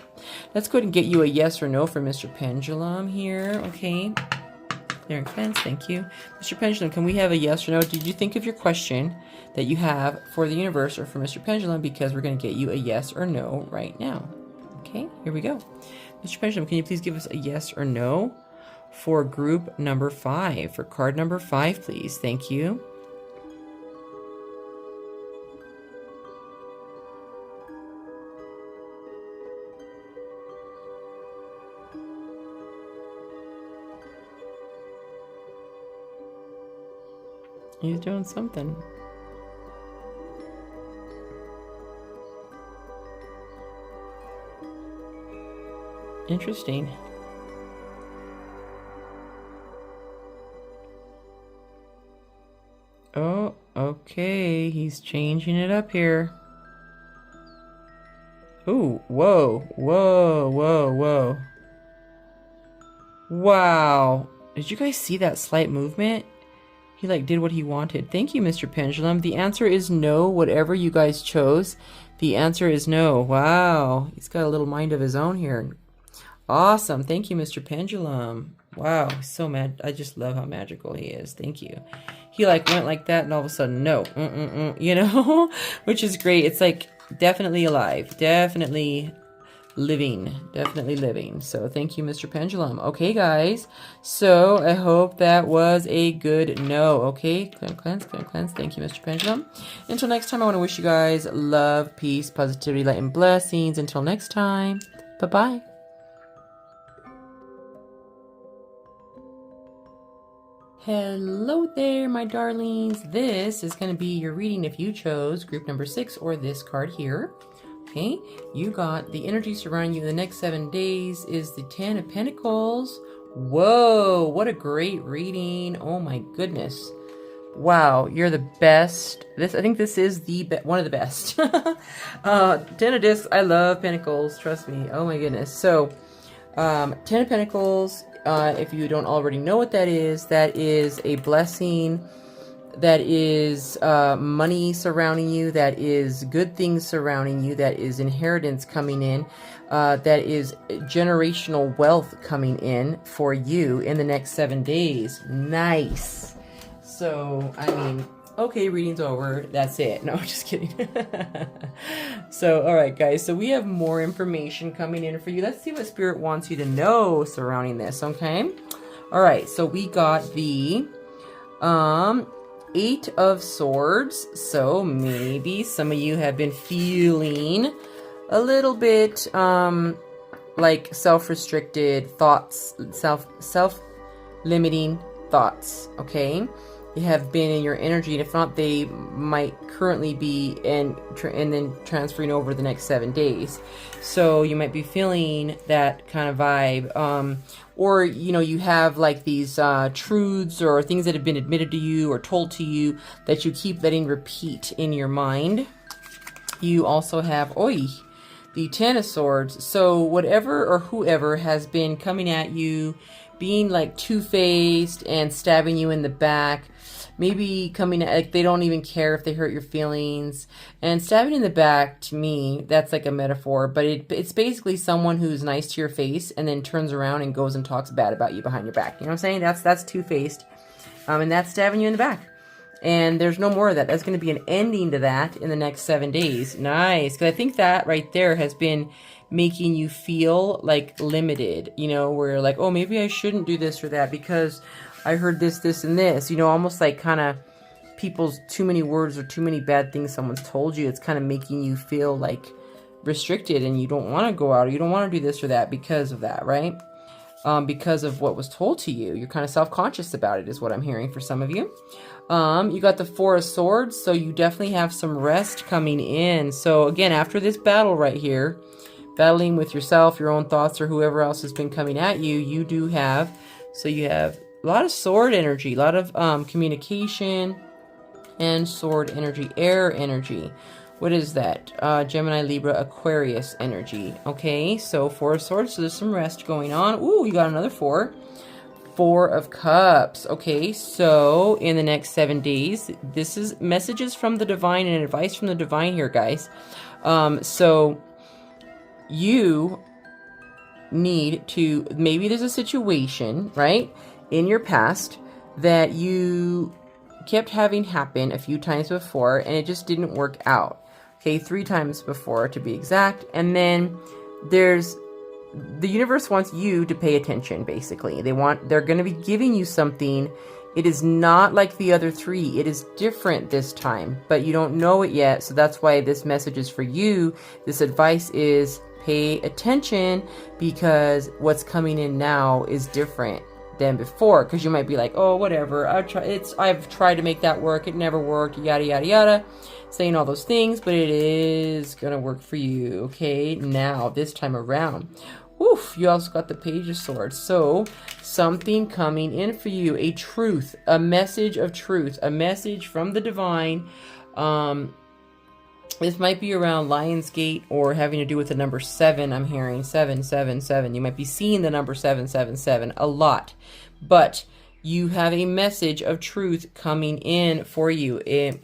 Let's go ahead and get you a yes or no for Mr. Pendulum here. Okay, there and cleanse. Thank you. Mr. Pendulum, can we have a yes or no? Did you think of your question that you have for the universe or for Mr. Pendulum? Because we're going to get you a yes or no right now. Okay, here we go. Mr. Pendulum, can you please give us a yes or no for group number 5, for card number 5, please? Thank you. He's doing something. Interesting. Oh, okay. He's changing it up here. Ooh, whoa, whoa, whoa, whoa. Wow. Did you guys see that slight movement? He like did what he wanted. Thank you, Mr. Pendulum. The answer is no. Whatever you guys chose, the answer is no. Wow. He's got a little mind of his own here. Awesome. Thank you, Mr. Pendulum. Wow. He's so mad. I just love how magical he is. Thank you. He like went like that and all of a sudden, no. You know? Which is great. It's like definitely alive. Definitely living. Definitely living. So thank you, Mr. Pendulum. Okay, guys. So I hope that was a good no. Okay. Cleanse. Thank you, Mr. Pendulum. Until next time, I want to wish you guys love, peace, positivity, light, and blessings. Until next time. Bye-bye. Hello there, my darlings. This is going to be your reading if you chose group number 6 or this card here. Okay, you got the energy surrounding you in the next 7 days is the 10 of Pentacles. Whoa, what a great reading. Oh my goodness. Wow, you're the best. I think this is the one of the best. 10 of Discs. I love Pentacles. Trust me. Oh my goodness. So, 10 of Pentacles. If you don't already know what that is a blessing. That is money surrounding you. That is good things surrounding you. That is inheritance coming in. That is generational wealth coming in for you in the next 7 days. Nice. So, I mean, okay, reading's over. That's it. No, just kidding. So, all right, guys. So we have more information coming in for you. Let's see what Spirit wants you to know surrounding this, okay? All right. So we got the 8 of Swords. So maybe some of you have been feeling a little bit like self-restricted thoughts, self-limiting thoughts, okay? have been in your energy, and if not, they might currently be and then transferring over the next 7 days. So you might be feeling that kind of vibe, or you know, you have like these truths or things that have been admitted to you or told to you that you keep letting repeat in your mind. You also have the Ten of Swords. So whatever or whoever has been coming at you, being like two-faced and stabbing you in the back, maybe coming at, like, they don't even care if they hurt your feelings. And stabbing in the back, to me, that's like a metaphor, but it's basically someone who's nice to your face and then turns around and goes and talks bad about you behind your back. You know what I'm saying? That's two-faced. And that's stabbing you in the back. And there's no more of that. That's going to be an ending to that in the next 7 days. Nice. Because I think that right there has been making you feel like limited, you know, where you're like, oh, maybe I shouldn't do this or that because I heard this, this, and this, you know, almost like kind of people's too many words or too many bad things someone's told you. It's kind of making you feel like restricted and you don't want to go out or you don't want to do this or that because of that, right? Because of what was told to you. You're kind of self-conscious about it is what I'm hearing for some of you. You got the Four of Swords, so you definitely have some rest coming in. So again, after this battle right here, battling with yourself, your own thoughts, or whoever else has been coming at you, you do have, so you have a lot of sword energy, a lot of communication and sword energy, air energy. What is that? Gemini, Libra, Aquarius energy. Okay, so Four of Swords, so there's some rest going on. Ooh, you got another four. Four of Cups. Okay, so in the next 7 days, this is messages from the divine and advice from the divine here, guys. So you need to, maybe there's a situation, right, in your past that you kept having happen a few times before and it just didn't work out. Okay, 3 times before to be exact. And then the universe wants you to pay attention, basically. They're going to be giving you something. It is not like the other 3. It is different this time, but you don't know it yet. So that's why this message is for you. This advice is pay attention because what's coming in now is different than before. Because you might be like, oh, whatever. I've tried to make that work. It never worked. Yada, yada, yada. Saying all those things, but it is going to work for you. Okay, now, this time around. Oof, you also got the Page of Swords. So, something coming in for you. A truth. A message of truth. A message from the divine. This might be around Lionsgate or having to do with the number 7. I'm hearing 777. You might be seeing the number 777 a lot. But you have a message of truth coming in for you. It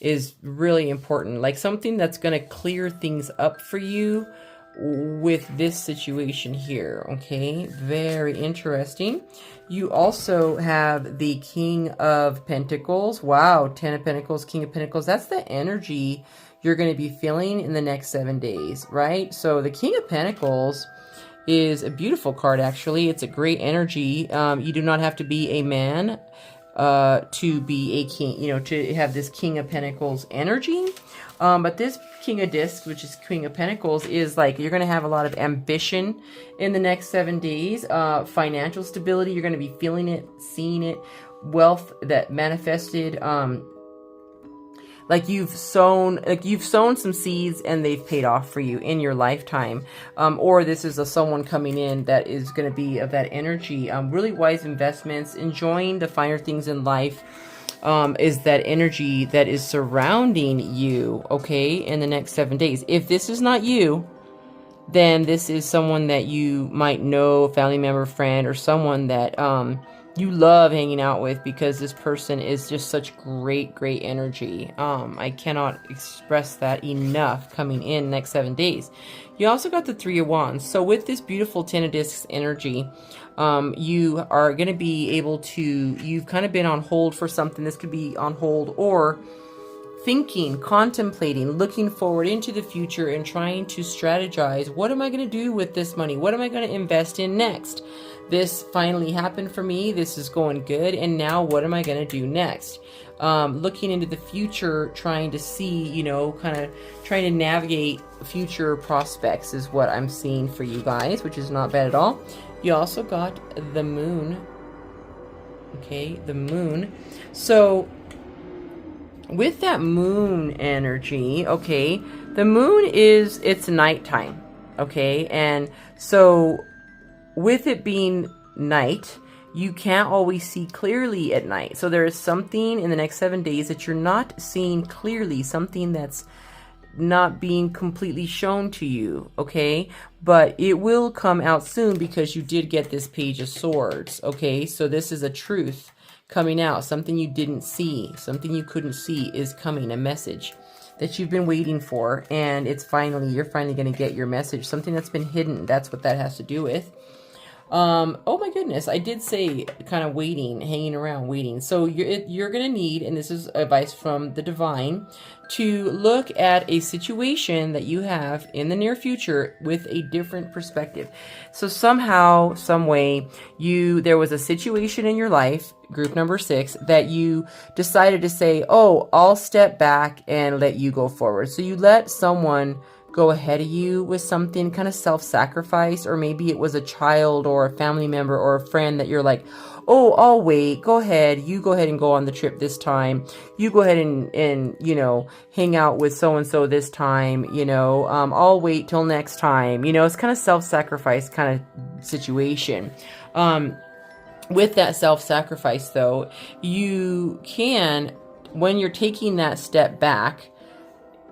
is really important. Like something that's going to clear things up for you with this situation here. Okay, very interesting. You also have the King of Pentacles. Wow, 10 of Pentacles, King of Pentacles. That's the energy you're going to be feeling in the next 7 days, right? So the King of Pentacles is a beautiful card, actually. It's a great energy. You do not have to be a man to be a king, you know, to have this King of Pentacles energy. But this King of Discs, which is King of Pentacles, is like you're going to have a lot of ambition in the next 7 days. Financial stability, you're going to be feeling it, seeing it. Wealth that manifested, like you've sown some seeds and they've paid off for you in your lifetime. Or this is someone coming in that is going to be of that energy. Really wise investments, enjoying the finer things in life. Is that energy that is surrounding you, okay, in the next 7 days. If this is not you, then this is someone that you might know, a family member, friend, or someone that you love hanging out with because this person is just such great energy. I cannot express that enough coming in next 7 days. You also got the Three of Wands. So with this beautiful Ten of Discs energy, you are going to be able to, you've kind of been on hold for something. This could be on hold or thinking, contemplating, looking forward into the future and trying to strategize. What am I going to do with this money? What am I going to invest in next? This finally happened for me. This is going good. And now what am I going to do next? Looking into the future, trying to see, you know, kind of trying to navigate future prospects is what I'm seeing for you guys, which is not bad at all. You also got the Moon Okay, the moon. So with that moon energy, okay, the moon is, it's nighttime, okay, and so with it being night, you can't always see clearly at night. So there is something in the next 7 days that you're not seeing clearly, something that's not being completely shown to you, okay? But it will come out soon because you did get this Page of Swords, okay? So this is a truth coming out, something you didn't see, something you couldn't see is coming, a message that you've been waiting for, and it's finally, you're finally going to get your message, something that's been hidden. That's what that has to do with. Oh my goodness, I did say kind of waiting, hanging around, waiting. So you're going to need, and this is advice from the divine, to look at a situation that you have in the near future with a different perspective. So somehow, some way, there was a situation in your life, group number 6, that you decided to say, oh, I'll step back and let you go forward. So you let someone go ahead of you with something, kind of self-sacrifice, or maybe it was a child or a family member or a friend that you're like, oh, I'll wait, go ahead, you go ahead and go on the trip this time, you go ahead and you know, hang out with so-and-so this time, you know, I'll wait till next time, you know, it's kind of self-sacrifice kind of situation. With that self-sacrifice though, you can, when you're taking that step back,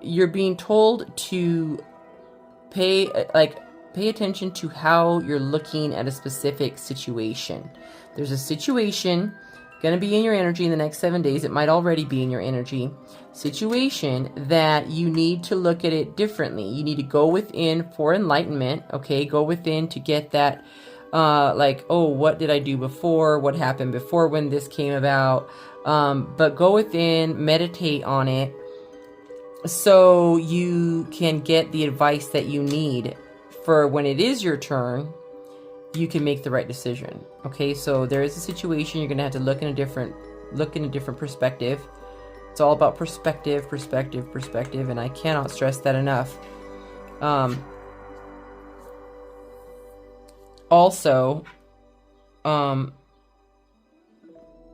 you're being told to pay attention to how you're looking at a specific situation. There's a situation going to be in your energy in the next 7 days. It might already be in your energy situation that you need to look at it differently. You need to go within for enlightenment. Okay. Go within to get that, like, oh, what did I do before? What happened before when this came about? But go within, meditate on it, so you can get the advice that you need for when it is your turn, you can make the right decision. Okay, so there is a situation you're going to have to look in a different perspective. It's all about perspective, and I cannot stress that enough. Also,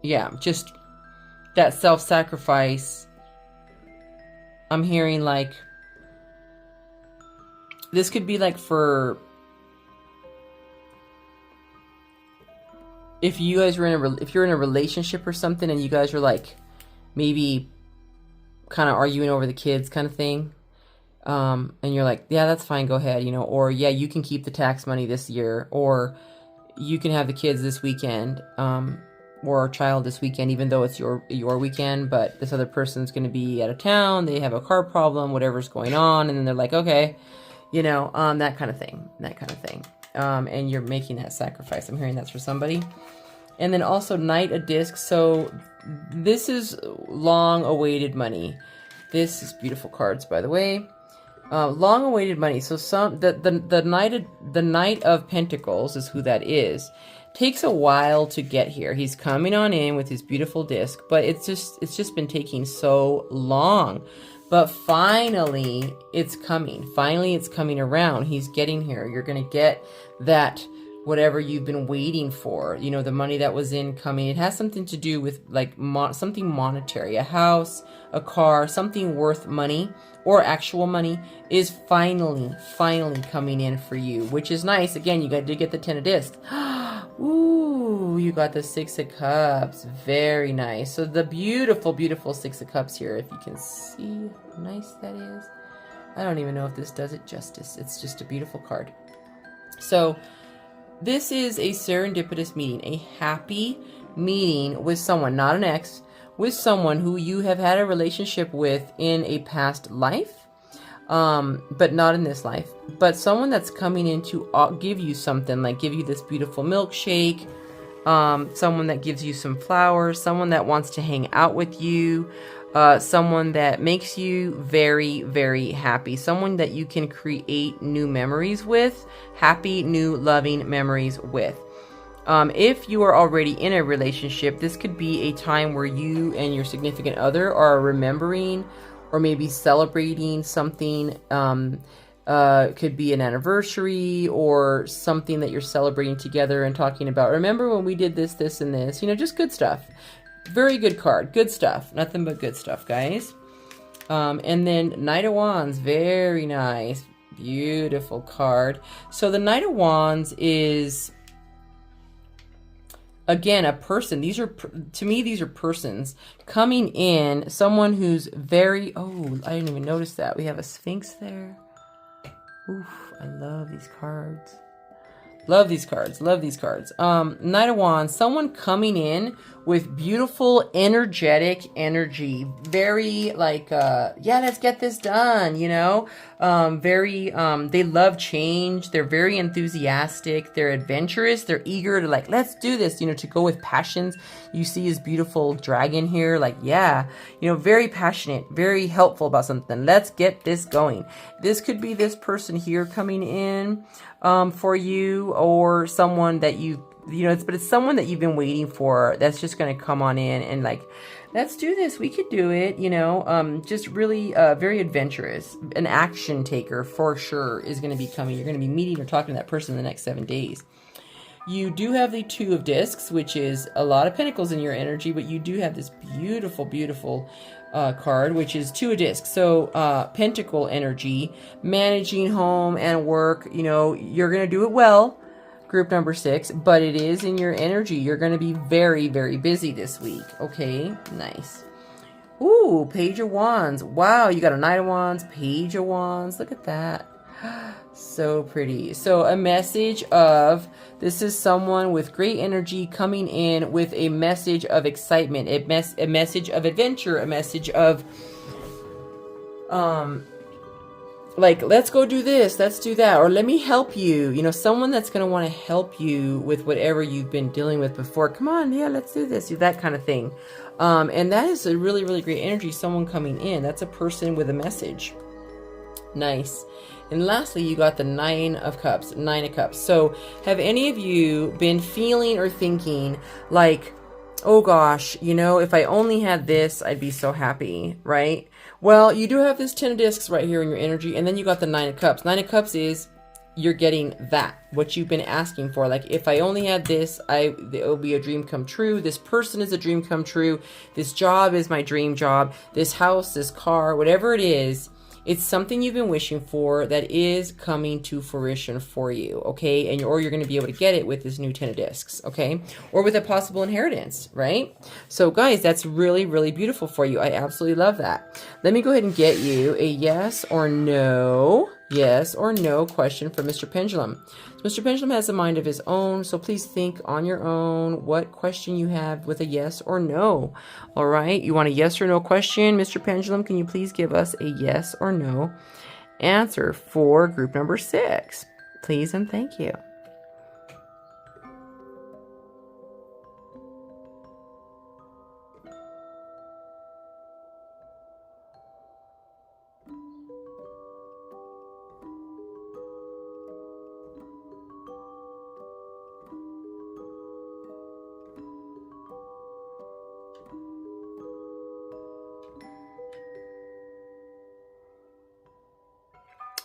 yeah, just that self-sacrifice. I'm hearing like, this could be like for, if you guys were if you're in a relationship or something and you guys are like, maybe kind of arguing over the kids kind of thing. And you're like, yeah, that's fine. Go ahead. You know, or yeah, you can keep the tax money this year, or you can have the kids this weekend. Or a child this weekend, even though it's your weekend, but this other person's going to be out of town, they have a car problem, whatever's going on, and then they're like, okay, you know, that kind of thing, and you're making that sacrifice. I'm hearing that's for somebody. And then also Knight of Discs. So this is long-awaited money. This is beautiful cards, by the way. Long-awaited money. So the Knight of Pentacles is who that is. Takes a while to get here. He's coming on in with his beautiful disc, but it's just been taking so long. But finally, it's coming. Finally, it's coming around. He's getting here. You're going to get that, whatever you've been waiting for. You know, the money that was incoming. It has something to do with like something monetary, a house, a car, something worth money or actual money is finally coming in for you, which is nice. Again, you got to get the 10 of discs. Ooh, you got the 6 of Cups. Very nice. So the beautiful, beautiful 6 of Cups here. If you can see how nice that is. I don't even know if this does it justice. It's just a beautiful card. So this is a serendipitous meeting, a happy meeting with someone, not an ex, with someone who you have had a relationship with in a past life, but not in this life. But someone that's coming in to give you something, like give you this beautiful milkshake, someone that gives you some flowers, someone that wants to hang out with you, someone that makes you very, very happy, someone that you can create new memories with, happy, new, loving memories with. If you are already in a relationship, this could be a time where you and your significant other are remembering or maybe celebrating something Could be an anniversary or something that you're celebrating together and talking about. Remember when we did this, this, and this? You know, just good stuff. Very good card. Good stuff. Nothing but good stuff, guys. And then Knight of Wands. Very nice. Beautiful card. So the Knight of Wands is, again, a person. These are, to me, these are persons coming in. Someone who's very, oh, I didn't even notice that. We have a Sphinx there. Oof, I love these cards. Love these cards. Love these cards. Knight of Wands, someone coming in with beautiful, energetic energy. Very like, yeah, let's get this done, you know? They love change. They're very enthusiastic. They're adventurous. They're eager to like, let's do this, you know, to go with passions. You see his beautiful dragon here. Like, yeah, you know, very passionate, very helpful about something. Let's get this going. This could be this person here coming in for you, or someone that you know, but it's someone that you've been waiting for that's just going to come on in and like, let's do this. We could do it, you know, just really very adventurous. An action taker for sure is going to be coming. You're going to be meeting or talking to that person in the next 7 days. You do have the Two of Discs, which is a lot of pentacles in your energy, but you do have this beautiful, beautiful card, which is Two of Discs. So pentacle energy, managing home and work, you know, you're going to do it well. Group number 6, but it is in your energy. You're going to be very, very busy this week. Okay, nice. Ooh, Page of Wands. Wow, you got a Knight of Wands, Page of Wands. Look at that. So pretty. So a message of, this is someone with great energy coming in with a message of excitement, a message of adventure, a message of, like, let's go do this, let's do that, or let me help you. You know, someone that's going to want to help you with whatever you've been dealing with before. Come on, yeah, let's do this, that kind of thing. And that is a really, really great energy, someone coming in. That's a person with a message. Nice. And lastly, you got the Nine of Cups. So have any of you been feeling or thinking like, oh gosh, you know, if I only had this, I'd be so happy, right? Well, you do have this 10 of Discs right here in your energy, and then you got the 9 of Cups. 9 of Cups is you're getting that, what you've been asking for. Like, if I only had this, it'll be a dream come true. This person is a dream come true. This job is my dream job. This house, this car, whatever it is, it's something you've been wishing for that is coming to fruition for you, okay? And or you're going to be able to get it with this new 10 of Discs, okay? Or with a possible inheritance, right? So guys, that's really, really beautiful for you. I absolutely love that. Let me go ahead and get you a yes or no question from Mr. Pendulum. So Mr. Pendulum has a mind of his own, so please think on your own what question you have with a yes or no. All right, you want a yes or no question? Mr. Pendulum, can you please give us a yes or no answer for group number 6? Please and thank you.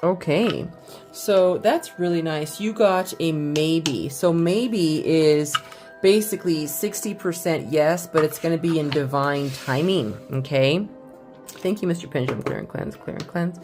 Okay, so that's really nice. You got a maybe. So maybe is basically 60% yes, but it's going to be in divine timing, okay? Thank you, Mr. Pendulum. Clear and cleanse, clear and cleanse.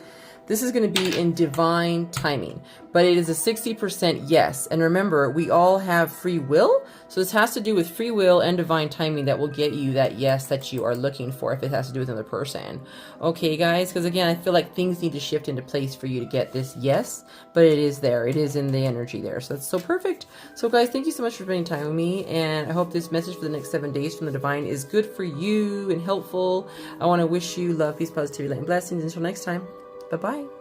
This is going to be in divine timing, but it is a 60% yes. And remember, we all have free will. So this has to do with free will and divine timing that will get you that yes that you are looking for if it has to do with another person. Okay, guys, because again, I feel like things need to shift into place for you to get this yes, but it is there. It is in the energy there. So that's so perfect. So guys, thank you so much for spending time with me. And I hope this message for the next 7 days from the divine is good for you and helpful. I want to wish you love, peace, positivity, light, and blessings. Until next time. Bye-bye.